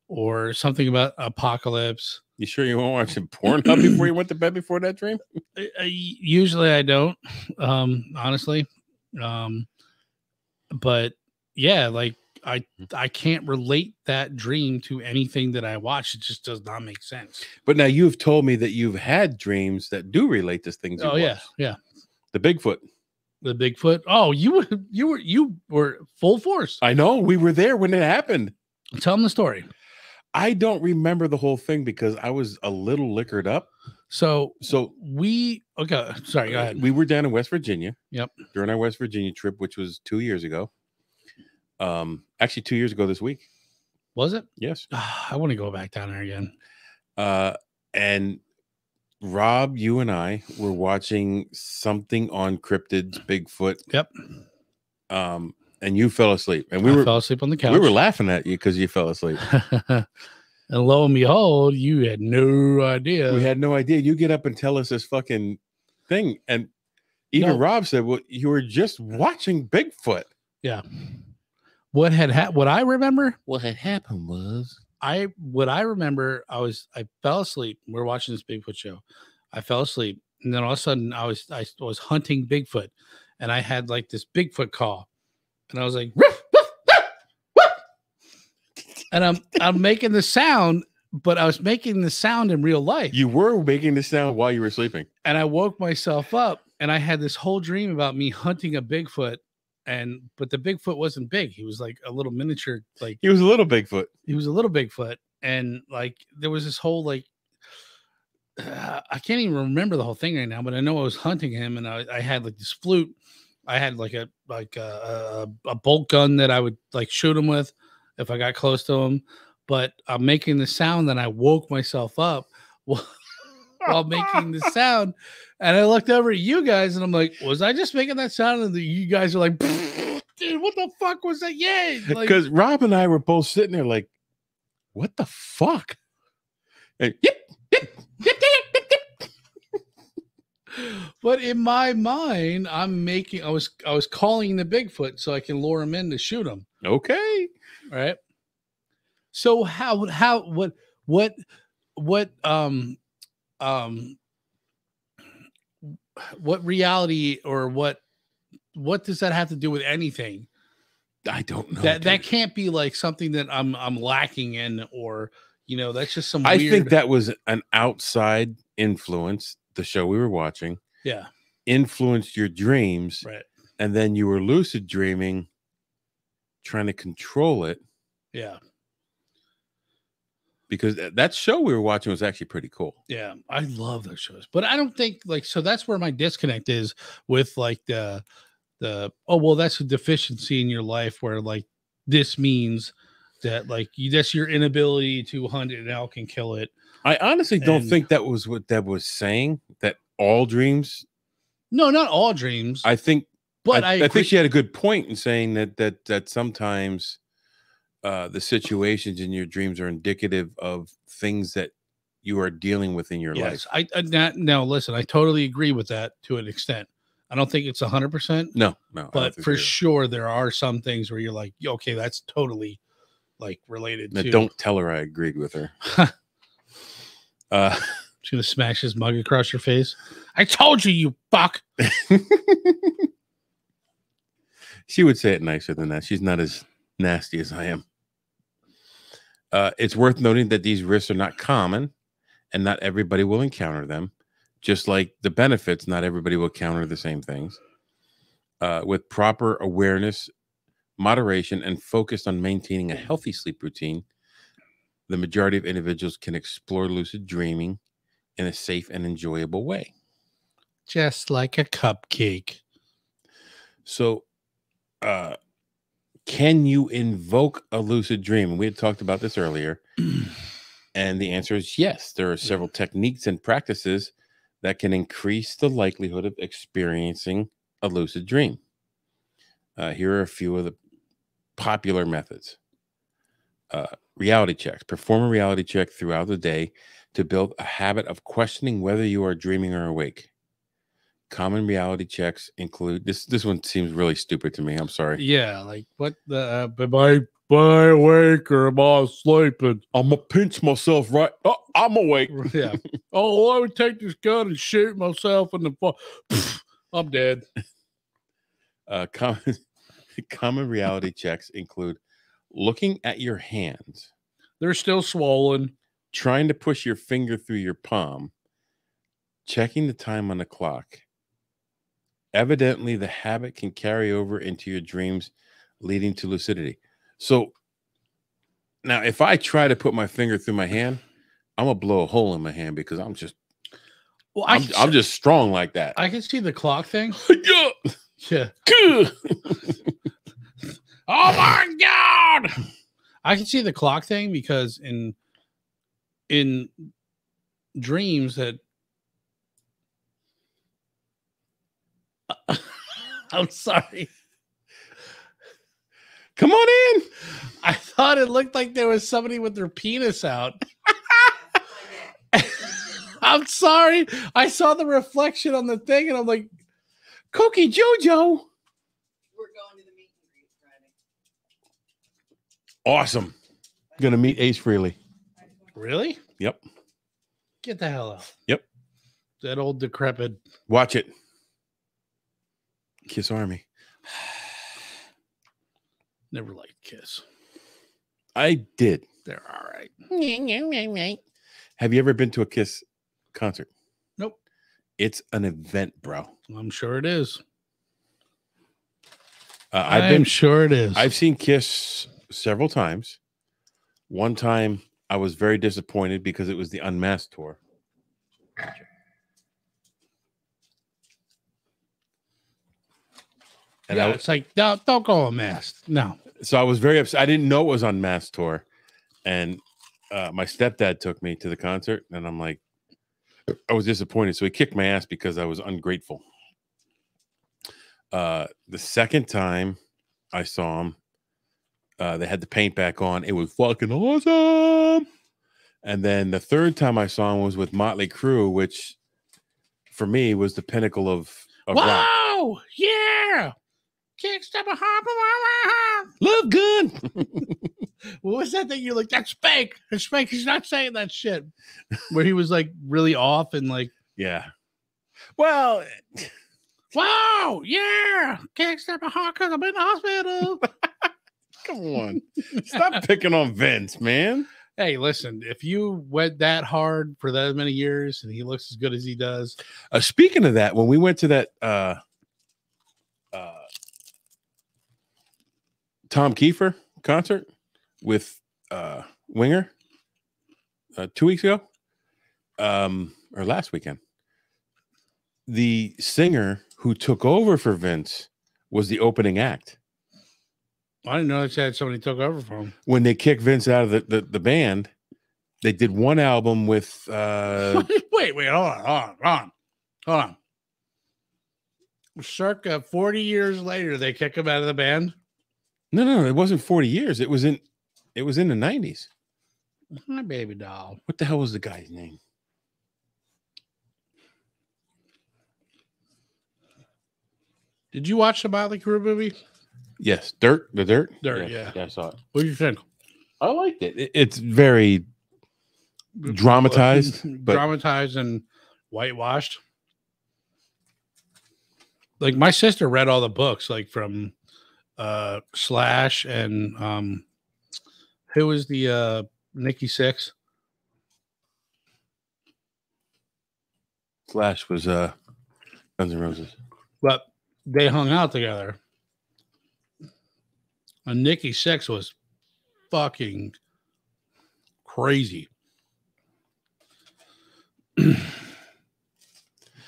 or something about apocalypse. You sure you weren't watching Pornhub before you went to bed before that dream? Usually I don't, honestly. But yeah, like, I can't relate that dream to anything that I watch. It just does not make sense. But now you've told me that you've had dreams that do relate to things. Oh yeah, yeah. The Bigfoot. Oh, you were full force. I know, we were there when it happened. Tell them the story. I don't remember the whole thing because I was a little liquored up. So okay. Sorry, go ahead. We were down in West Virginia. Yep. During our West Virginia trip, which was 2 years ago. Actually 2 years ago this week. Was it? Yes. I want to go back down there again. And Rob, you and I were watching something on cryptids, Bigfoot. Yep. And you fell asleep, and I fell asleep on the couch. We were laughing at you because you fell asleep. And lo and behold, you had no idea. We had no idea. You get up and tell us this fucking thing, and even Rob said, "Well, you were just watching Bigfoot." Yeah. What I remember? What had happened was I remember, I fell asleep. We were watching this Bigfoot show. I fell asleep, and then all of a sudden I was hunting Bigfoot, and I had like this Bigfoot call, and I was like, "Ruff, ruff, ruff, ruff." And I'm making the sound, but I was making the sound in real life. You were making the sound while you were sleeping, and I woke myself up, and I had this whole dream about me hunting a Bigfoot but the Bigfoot wasn't big. He was like a little miniature, like he was a little Bigfoot. He was a little Bigfoot, and like there was this whole like I can't even remember the whole thing right now, but I know I was hunting him, and I had like this flute. I had like a bolt gun that I would like shoot him with if I got close to him. But I'm making the sound, and I woke myself up while making the sound, and I looked over at you guys, and I'm like, "Was I just making that sound?" And you guys are like, "Dude, what the fuck was that?" Yeah, because Rob and I were both sitting there like, "What the fuck?" And, yep. But in my mind, I was calling the Bigfoot so I can lure him in to shoot him. Okay. Right. So what reality or what does that have to do with anything? I don't know. That can't be like something that I'm lacking in, or that's just some I weird... think that was an outside influence. The show we were watching, influenced your dreams, right? And then you were lucid dreaming, trying to control it, because that show we were watching was actually pretty cool. Yeah, I love those shows, but I don't think so that's where my disconnect is with like the that's a deficiency in your life where like this means that like that's your inability to hunt an elk and kill it. I honestly don't think that was what that was saying, that all dreams. No, not all dreams. I think, but I think she had a good point in saying that sometimes the situations in your dreams are indicative of things that you are dealing with in your life. Now listen, I totally agree with that to an extent. I don't think it's 100%. No, but for sure there are some things where you're like, okay, that's totally like related to. Don't tell her I agreed with her. She's gonna smash his mug across your face. I told you, you fuck. She would say it nicer than that. She's not as nasty as I am. It's worth noting that these risks are not common, and not everybody will encounter them. Just like the benefits, not everybody will counter the same things. With proper awareness, moderation, and focus on maintaining a healthy sleep routine, the majority of individuals can explore lucid dreaming in a safe and enjoyable way. Just like a cupcake. So, can you invoke a lucid dream? We had talked about this earlier. And the answer is yes. There are several techniques and practices that can increase the likelihood of experiencing a lucid dream. Here are a few of the popular methods. Reality checks. Perform a reality check throughout the day to build a habit of questioning whether you are dreaming or awake. Common reality checks include this one seems really stupid to me. I'm sorry. Yeah, like what the am I awake or am I sleeping? I'm gonna pinch myself right. Oh, I'm awake. Yeah. Oh, I would take this gun and shoot myself in the I'm dead. Common reality checks include looking at your hands. They're still swollen. Trying to push your finger through your palm. Checking the time on the clock. Evidently, the habit can carry over into your dreams, leading to lucidity. So now if I try to put my finger through my hand, I'm gonna blow a hole in my hand because I'm just I'm just strong like that. I can see the clock thing. Yeah. Oh my God. I can see the clock thing because in dreams that I'm sorry. Come on in. I thought it looked like there was somebody with their penis out. I'm sorry. I saw the reflection on the thing and I'm like, Cookie Jojo. We're going to the meet and greet Friday. Awesome. Gonna meet Ace Frehley. Really? Yep. Get the hell out. Yep. That old decrepit. Watch it. Kiss Army. Never liked Kiss. I did. They're all right. Have you ever been to a Kiss concert? Nope. It's an event, bro. I'm sure it is. I'm sure it is. I've seen Kiss several times. One time I was very disappointed because it was the Unmasked tour. And it's like, no, don't go Unmasked. No. So I was very upset. I didn't know it was Unmasked tour. And my stepdad took me to the concert, and I'm like, I was disappointed. So he kicked my ass because I was ungrateful. The second time I saw him, they had the paint back on. It was fucking awesome. And then the third time I saw him was with Motley Crue, which for me was the pinnacle of rock. Whoa! Yeah! Can't stop a hop. Love good. What was that thing? You're like, that's Spank. That's Spank. He's not saying that shit. Where he was like really off and like, yeah. Well, wow, yeah. Can't stop a heart because I'm in the hospital. Come on. Stop picking on Vince, man. Hey, listen, if you went that hard for that many years and he looks as good as he does. Speaking of that, when we went to that Tom Kiefer concert with Winger 2 weeks ago, or last weekend, the singer who took over for Vince was the opening act. I didn't know they had somebody took over for him. When they kicked Vince out of the band, they did one album with wait, hold on. Circa 40 years later, they kick him out of the band. No, it wasn't 40 years. It was in the 90s. My baby doll. What the hell was the guy's name? Did you watch the Motley Crue movie? Yes, Dirt. Yeah, I saw it. What do you think? I liked it. It's very dramatized, dramatized and whitewashed. Like my sister read all the books, like from Slash and who was the Nikki Sixx? Slash was Guns N' Roses. But they hung out together. And Nikki Sixx was fucking crazy.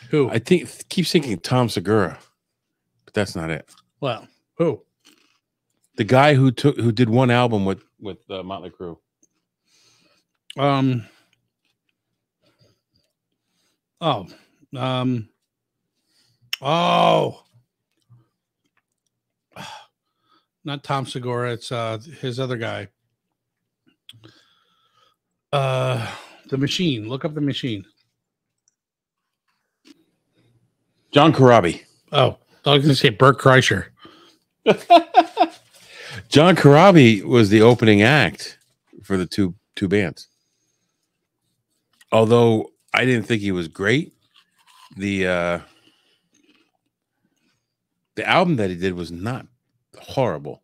Who? I keep thinking Tom Segura, but that's not it. Well, who? The guy who did one album with Motley Crue. Not Tom Segura. It's his other guy. The Machine. Look up The Machine. John Corabi. Oh, I was going to say Bert Kreischer. John Corabi was the opening act for the two bands. Although I didn't think he was great, the album that he did was not horrible.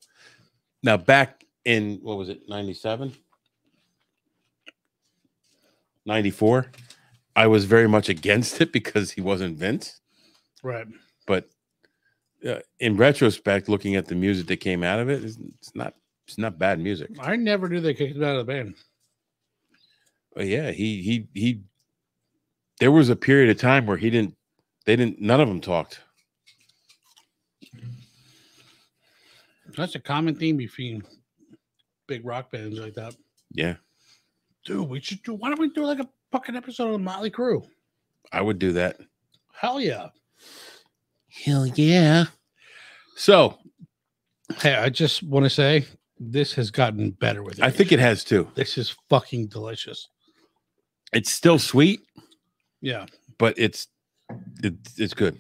Now back in, what was it, 97? 94? I was very much against it because he wasn't Vince. Right. But in retrospect, looking at the music that came out of it, it's not bad music. I never knew they kicked him out of the band. But yeah, he there was a period of time where none of them talked. That's a common theme between big rock bands like that. Yeah. Dude, why don't we do like a fucking episode of Motley Crue? I would do that. Hell yeah. Hell yeah. So, hey, I just want to say this has gotten better with it. I think it has too. This is fucking delicious. It's still sweet. Yeah. But it's good.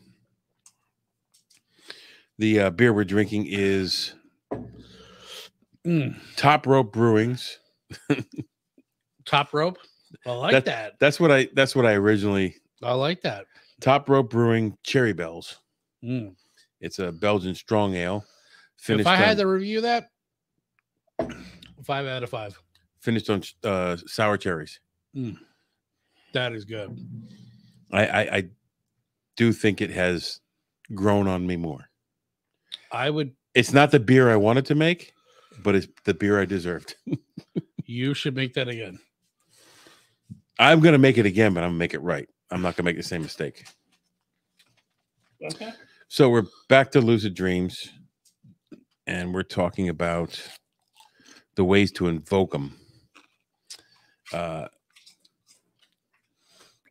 The beer we're drinking is Top Rope Brewing's. Top Rope? I like that. That's what I originally. I like that. Top Rope Brewing Cherry Bells. It's a Belgian strong ale. If I had to review that, 5 out of 5. Finished on sour cherries. That is good. I do think it has grown on me more. It's not the beer I wanted to make, but it's the beer I deserved. You should make that again. I'm going to make it again, but I'm going to make it right. I'm not going to make the same mistake. Okay. So we're back to Lucid Dreams, and we're talking about the ways to invoke them.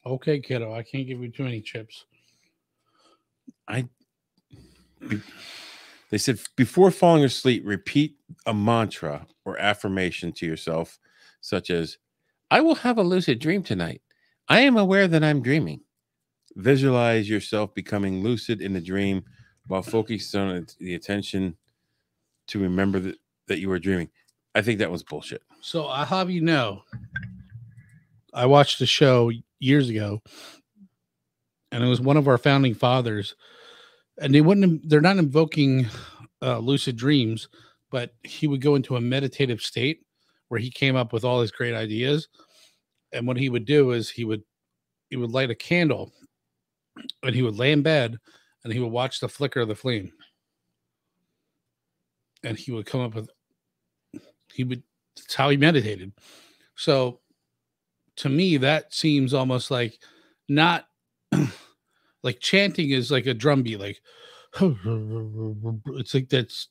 Okay, kiddo. I can't give you too many chips. They said before falling asleep, repeat a mantra or affirmation to yourself, such as, I will have a lucid dream tonight. I am aware that I'm dreaming. Visualize yourself becoming lucid in the dream while focusing on the attention to remember that you were dreaming. I think that was bullshit. So I'll have you know, I watched a show years ago, and it was one of our founding fathers, and they're not invoking lucid dreams, but he would go into a meditative state where he came up with all his great ideas. And what he would do is he would light a candle, and he would lay in bed, and he would watch the flicker of the flame. And he would come up with, that's how he meditated. So to me, that seems almost like not like chanting is like a drum beat, like it's like that's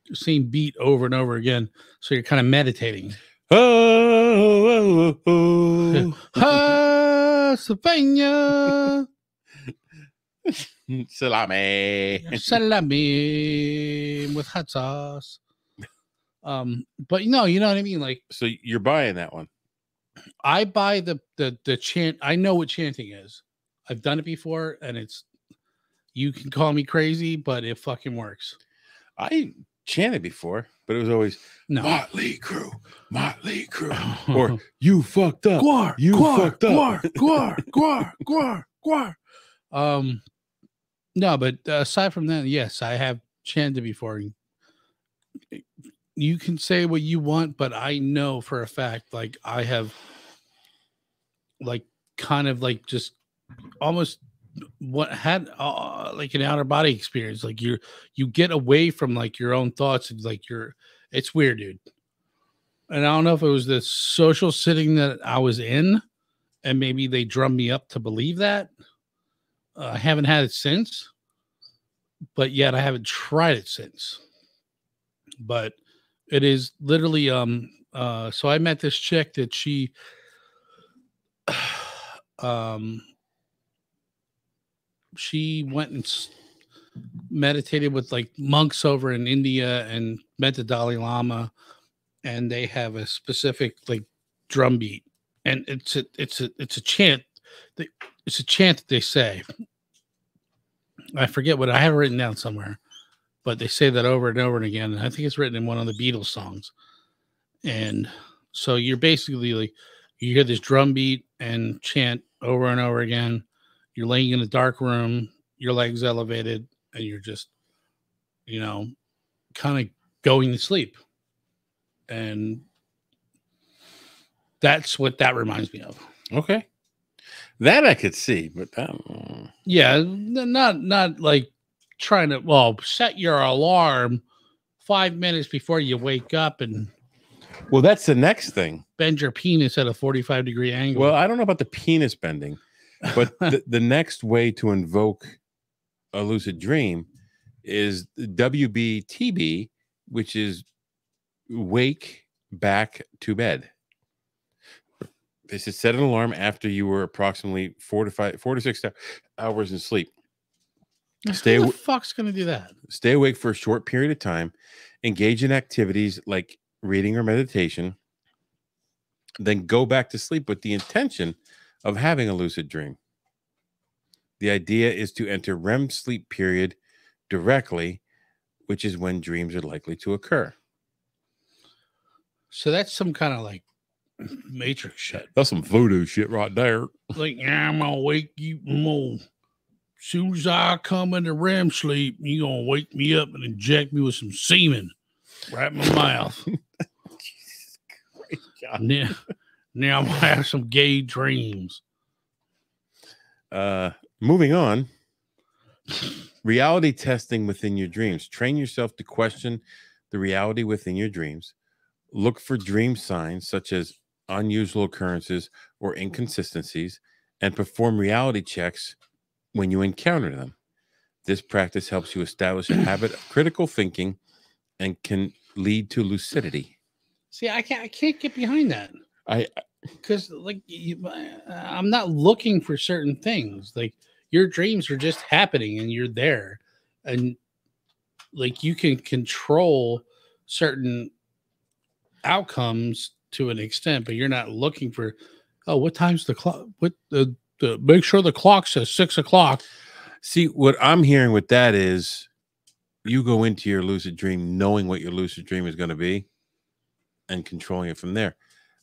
the same beat over and over again. So you're kind of meditating. Oh, Savannah. Salami Salami with hot sauce. But you know what I mean? Like, so you're buying that one. I buy the chant. I know what chanting is. I've done it before, and you can call me crazy, but it fucking works. I chanted before, but it was always Motley Crue, or you fucked up. Fucked up. Guar. No, but aside from that, yes, I have chanted before. You can say what you want, but I know for a fact, like I have, like kind of like just almost what had like an outer body experience. Like you get away from like your own thoughts, and like it's weird, dude. And I don't know if it was the social setting that I was in, and maybe they drummed me up to believe that. I haven't had it since, but yet I haven't tried it since. But it is literally so I met this chick that she went and meditated with like monks over in India and met the Dalai Lama, and they have a specific like drum beat, and it's a chant. It's a chant that they say. I forget what I have it written down somewhere, but they say that over and over and again. And I think it's written in one of the Beatles songs. And so you're basically like, you hear this drum beat and chant over and over again. You're laying in a dark room, your legs elevated, and you're just, kind of going to sleep. And that's what that reminds me of. Okay. That I could see, but yeah, not like trying to set your alarm 5 minutes before you wake up and that's the next thing. Bend your penis at a 45-degree angle. Well, I don't know about the penis bending, but the next way to invoke a lucid dream is WBTB, which is wake back to bed. They said set an alarm after you were approximately 4 to 6 hours in sleep. Who the fuck's gonna do that? Stay awake for a short period of time. Engage in activities like reading or meditation. Then go back to sleep with the intention of having a lucid dream. The idea is to enter REM sleep period directly, which is when dreams are likely to occur. So that's some kind of like Matrix shit. That's some voodoo shit right there. Like, I'm gonna wake you more. As soon as I come into REM sleep, you gonna wake me up and inject me with some semen right in my mouth. Jesus Christ, now I'm gonna have some gay dreams. Moving on. reality testing within your dreams. Train yourself to question the reality within your dreams. Look for dream signs such as unusual occurrences or inconsistencies, and perform reality checks when you encounter them. This practice helps you establish a habit of critical thinking and can lead to lucidity. See, I can't get behind that. Because like I'm not looking for certain things. Like your dreams are just happening and you're there, and like you can control certain outcomes to an extent, but you're not looking for, oh, what time's the clock? What the make sure the clock says 6 o'clock. See, what I'm hearing with that is you go into your lucid dream knowing what your lucid dream is going to be and controlling it from there.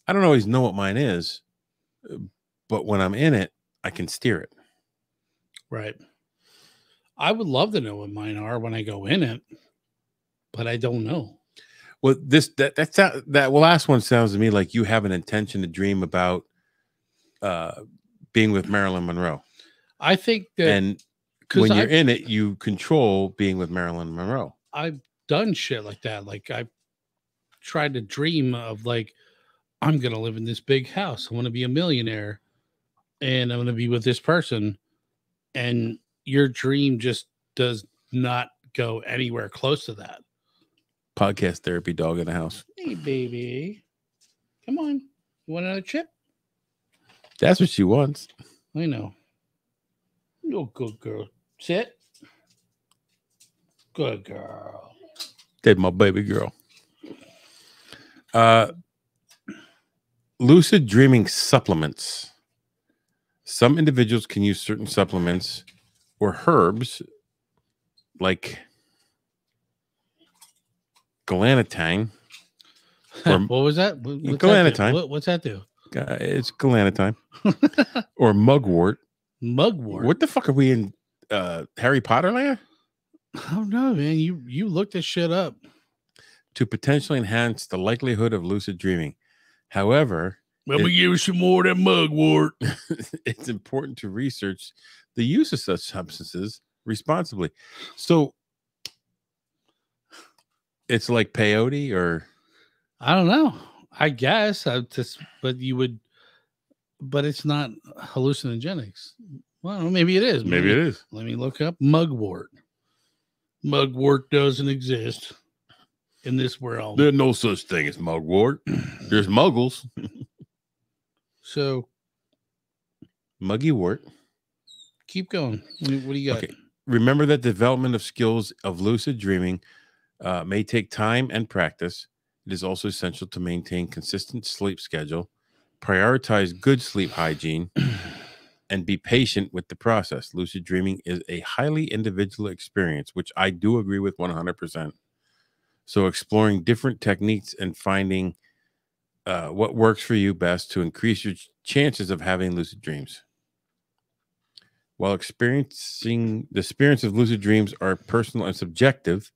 I don't always know what mine is, but when I'm in it, I can steer it. Right. I would love to know what mine are when I go in it, but I don't know. Well, that last one sounds to me like you have an intention to dream about being with Marilyn Monroe. I think that, and when you're in it, you control being with Marilyn Monroe. I've done shit like that. Like I tried to dream of like, I'm going to live in this big house. I want to be a millionaire and I'm going to be with this person. And your dream just does not go anywhere close to that. Podcast therapy dog in the house. Hey, baby. Come on. You want another chip? That's what she wants. I know. You're a good girl. Sit. Good girl. Did my baby girl. Lucid dreaming supplements. Some individuals can use certain supplements or herbs like galantamine. What was that? Galantamine. What's that do? It's galantamine. Or mugwort. Mugwort. What the fuck are we in Harry Potter land? I don't know, man. You looked this shit up. To potentially enhance the likelihood of lucid dreaming. However, let me give you some more of that mugwort. It's important to research the use of such substances responsibly. So it's like peyote, or I don't know. I guess but it's not hallucinogenics. Well, maybe it is. Maybe it is. Let me look up mugwort. Mugwort doesn't exist in this world. There's no such thing as mugwort. There's muggles. So, muggywort. Keep going. What do you got? Okay. Remember that development of skills of lucid dreaming may take time and practice. It is also essential to maintain consistent sleep schedule, prioritize good sleep hygiene, and be patient with the process. Lucid dreaming is a highly individual experience, which I do agree with 100%. So exploring different techniques and finding what works for you best to increase your chances of having lucid dreams. While the experience of lucid dreams are personal and subjective,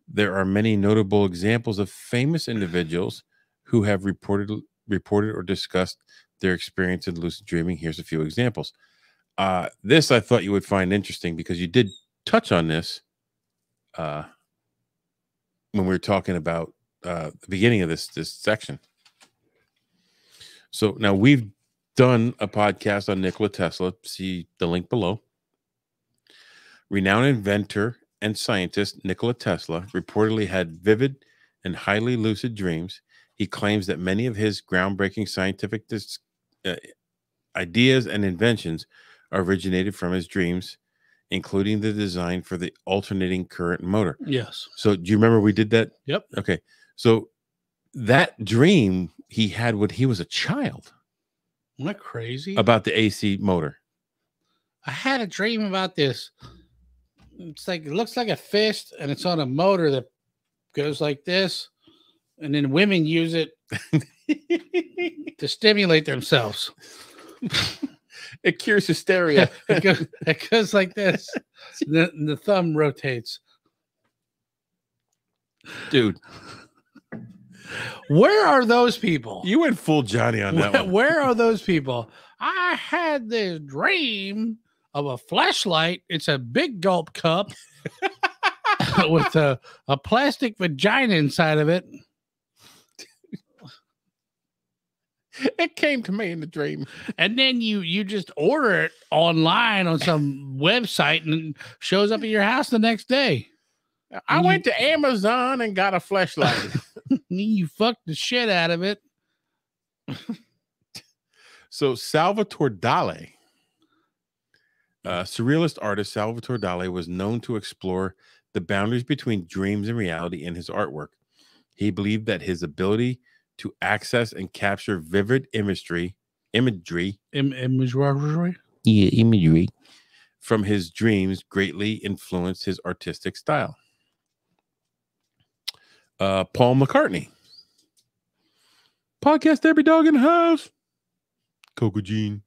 there are many notable examples of famous individuals who have reported or discussed their experience in lucid dreaming. Here's a few examples. This I thought you would find interesting because you did touch on this when we were talking about the beginning of this section. So now we've done a podcast on Nikola Tesla. See the link below. Renowned inventor and scientist Nikola Tesla reportedly had vivid and highly lucid dreams. He claims that many of his groundbreaking scientific ideas and inventions originated from his dreams, including the design for the alternating current motor. Yes. So do you remember we did that? Yep. Okay. So that dream he had when he was a child. Isn't that crazy? About the AC motor. I had a dream about this. It's like, it looks like a fist and it's on a motor that goes like this. And then women use it to stimulate themselves. It cures hysteria. It goes like this. The thumb rotates. Dude. Where are those people? You went full Johnny on that one. Where are those people? I had this dream of a flashlight. It's a big gulp cup with a plastic vagina inside of it. It came to me in the dream. And then you just order it online on some website and it shows up at your house the next day. I went to Amazon and got a fleshlight. You fucked the shit out of it. So Salvatore Dali, surrealist artist Salvatore Dali, was known to explore the boundaries between dreams and reality in his artwork. He believed that his ability to access and capture vivid imagery from his dreams greatly influenced his artistic style. Paul McCartney, podcast every dog in the house. Coco Jean.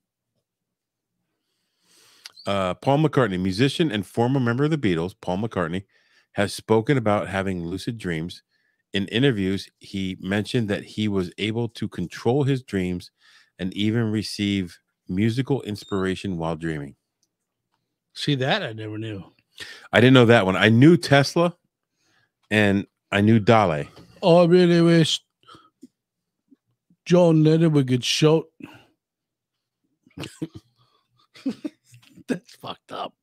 Paul McCartney, musician and former member of the Beatles, Paul McCartney, has spoken about having lucid dreams. In interviews, he mentioned that he was able to control his dreams and even receive musical inspiration while dreaming. See, that I never knew. I didn't know that one. I knew Tesla and I knew Dali. I really wish John Lennon would get shot. That's fucked up.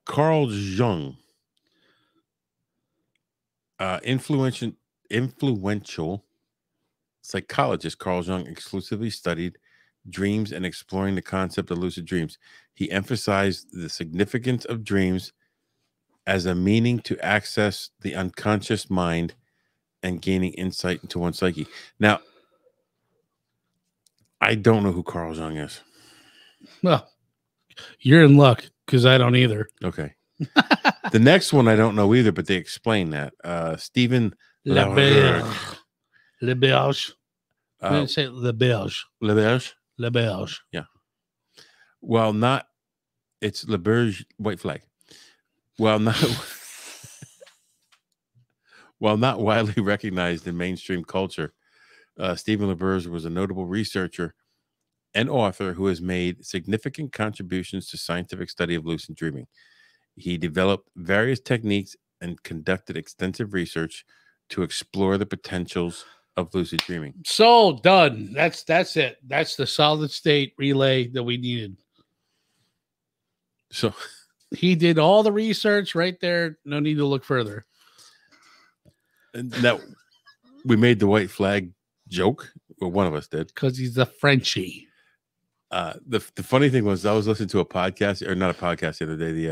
Carl Jung, influential psychologist Carl Jung exclusively studied dreams and exploring the concept of lucid dreams. He emphasized the significance of dreams as a meaning to access the unconscious mind and gaining insight into one's psyche. Now, I don't know who Carl Jung is. Well, you're in luck because I don't either. Okay. The next one I don't know either, but they explain that. Stephen LeBerge. LeBerge. I didn't say LeBerge. LeBerge? LeBerge. Yeah. Well, not, it's LeBerge white flag. Well, not widely recognized in mainstream culture, Stephen LeBerge was a notable researcher and author who has made significant contributions to scientific study of lucid dreaming. He developed various techniques and conducted extensive research to explore the potentials of lucid dreaming. So done. That's it. That's the solid state relay that we needed. So he did all the research right there. No need to look further. And that we made the white flag joke. Well, one of us did. Because he's a Frenchie. The funny thing was I was listening to a podcast, or not a podcast the other day,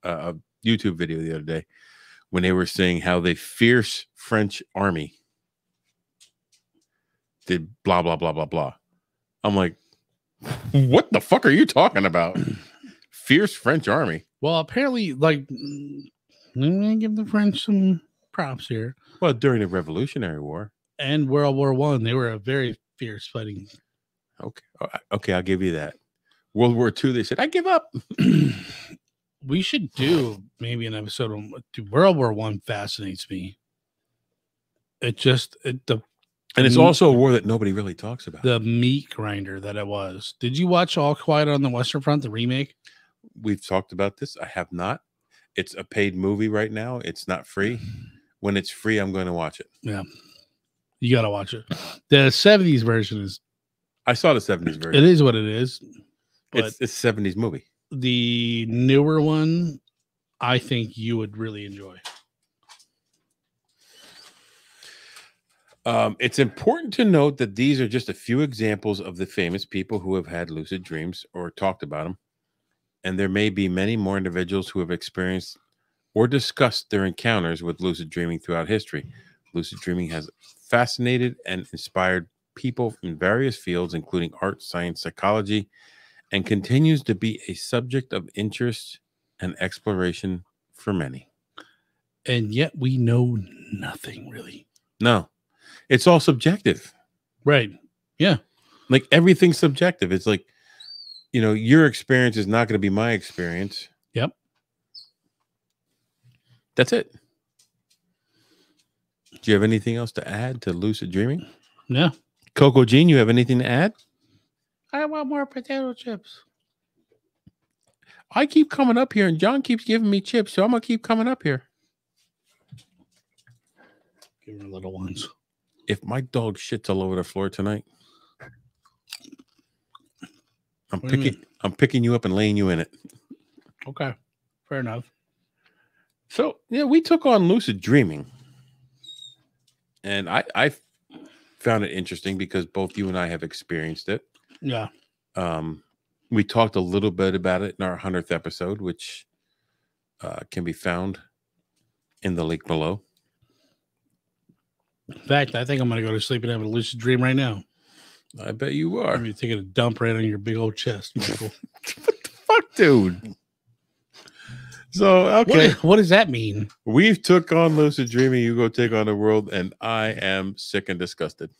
a YouTube video the other day, when they were saying how the fierce French army did blah, blah, blah, blah, blah. I'm like, what the fuck are you talking about? Fierce French army. Well, apparently, like, let me give the French some props here. Well, during the Revolutionary War and World War I, they were a very fierce fighting. Okay, I'll give you that. World War II, they said, I give up. We should do maybe an episode on World War I. Fascinates me. It just and it's also a war that nobody really talks about. The meat grinder that it was. Did you watch All Quiet on the Western Front, the remake? We've talked about this. I have not. It's a paid movie right now. It's not free. When it's free, I'm going to watch it. Yeah, you got to watch it. The 70s version is. I saw the 70s version. It is what it is. But it's a 70s movie. The newer one, I think you would really enjoy. It's important to note that these are just a few examples of the famous people who have had lucid dreams or talked about them. And there may be many more individuals who have experienced or discussed their encounters with lucid dreaming throughout history. Lucid dreaming has fascinated and inspired people in various fields, including art, science, psychology, and continues to be a subject of interest and exploration for many. And yet we know nothing really. No, it's all subjective. Right. Yeah. Like everything's subjective. It's like, you know, your experience is not going to be my experience. Yep. That's it. Do you have anything else to add to lucid dreaming? No. Coco Jean, you have anything to add? I want more potato chips. I keep coming up here, and John keeps giving me chips, so I'm gonna keep coming up here. Give her little ones. If my dog shits all over the floor tonight, I'm picking you up and laying you in it. Okay, fair enough. So yeah, we took on lucid dreaming, and I found it interesting because both you and I have experienced it. Yeah. We talked a little bit about it in our 100th episode, which can be found in the link below. In fact, I think I'm going to go to sleep and have a lucid dream right now. I bet you are. I'm going to take a dump right on your big old chest, Michael. What the fuck, dude? So, okay. What does that mean? We've took on lucid dreaming. You go take on the world, and I am sick and disgusted.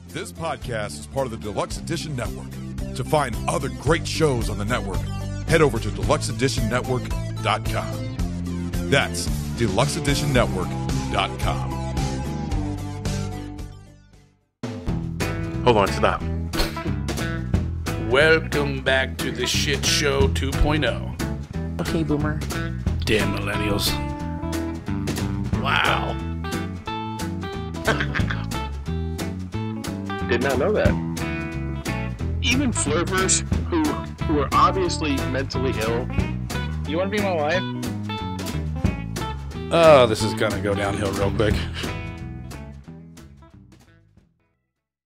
This podcast is part of the Deluxe Edition Network. To find other great shows on the network, head over to deluxeeditionnetwork.com. That's deluxeeditionnetwork.com. Hold on, stop. Welcome back to the Shit Show 2.0. Okay, Boomer. Damn millennials. Wow. Did not know that. Even flirters who are obviously mentally ill. You want to be my wife? Oh, this is gonna go downhill real quick.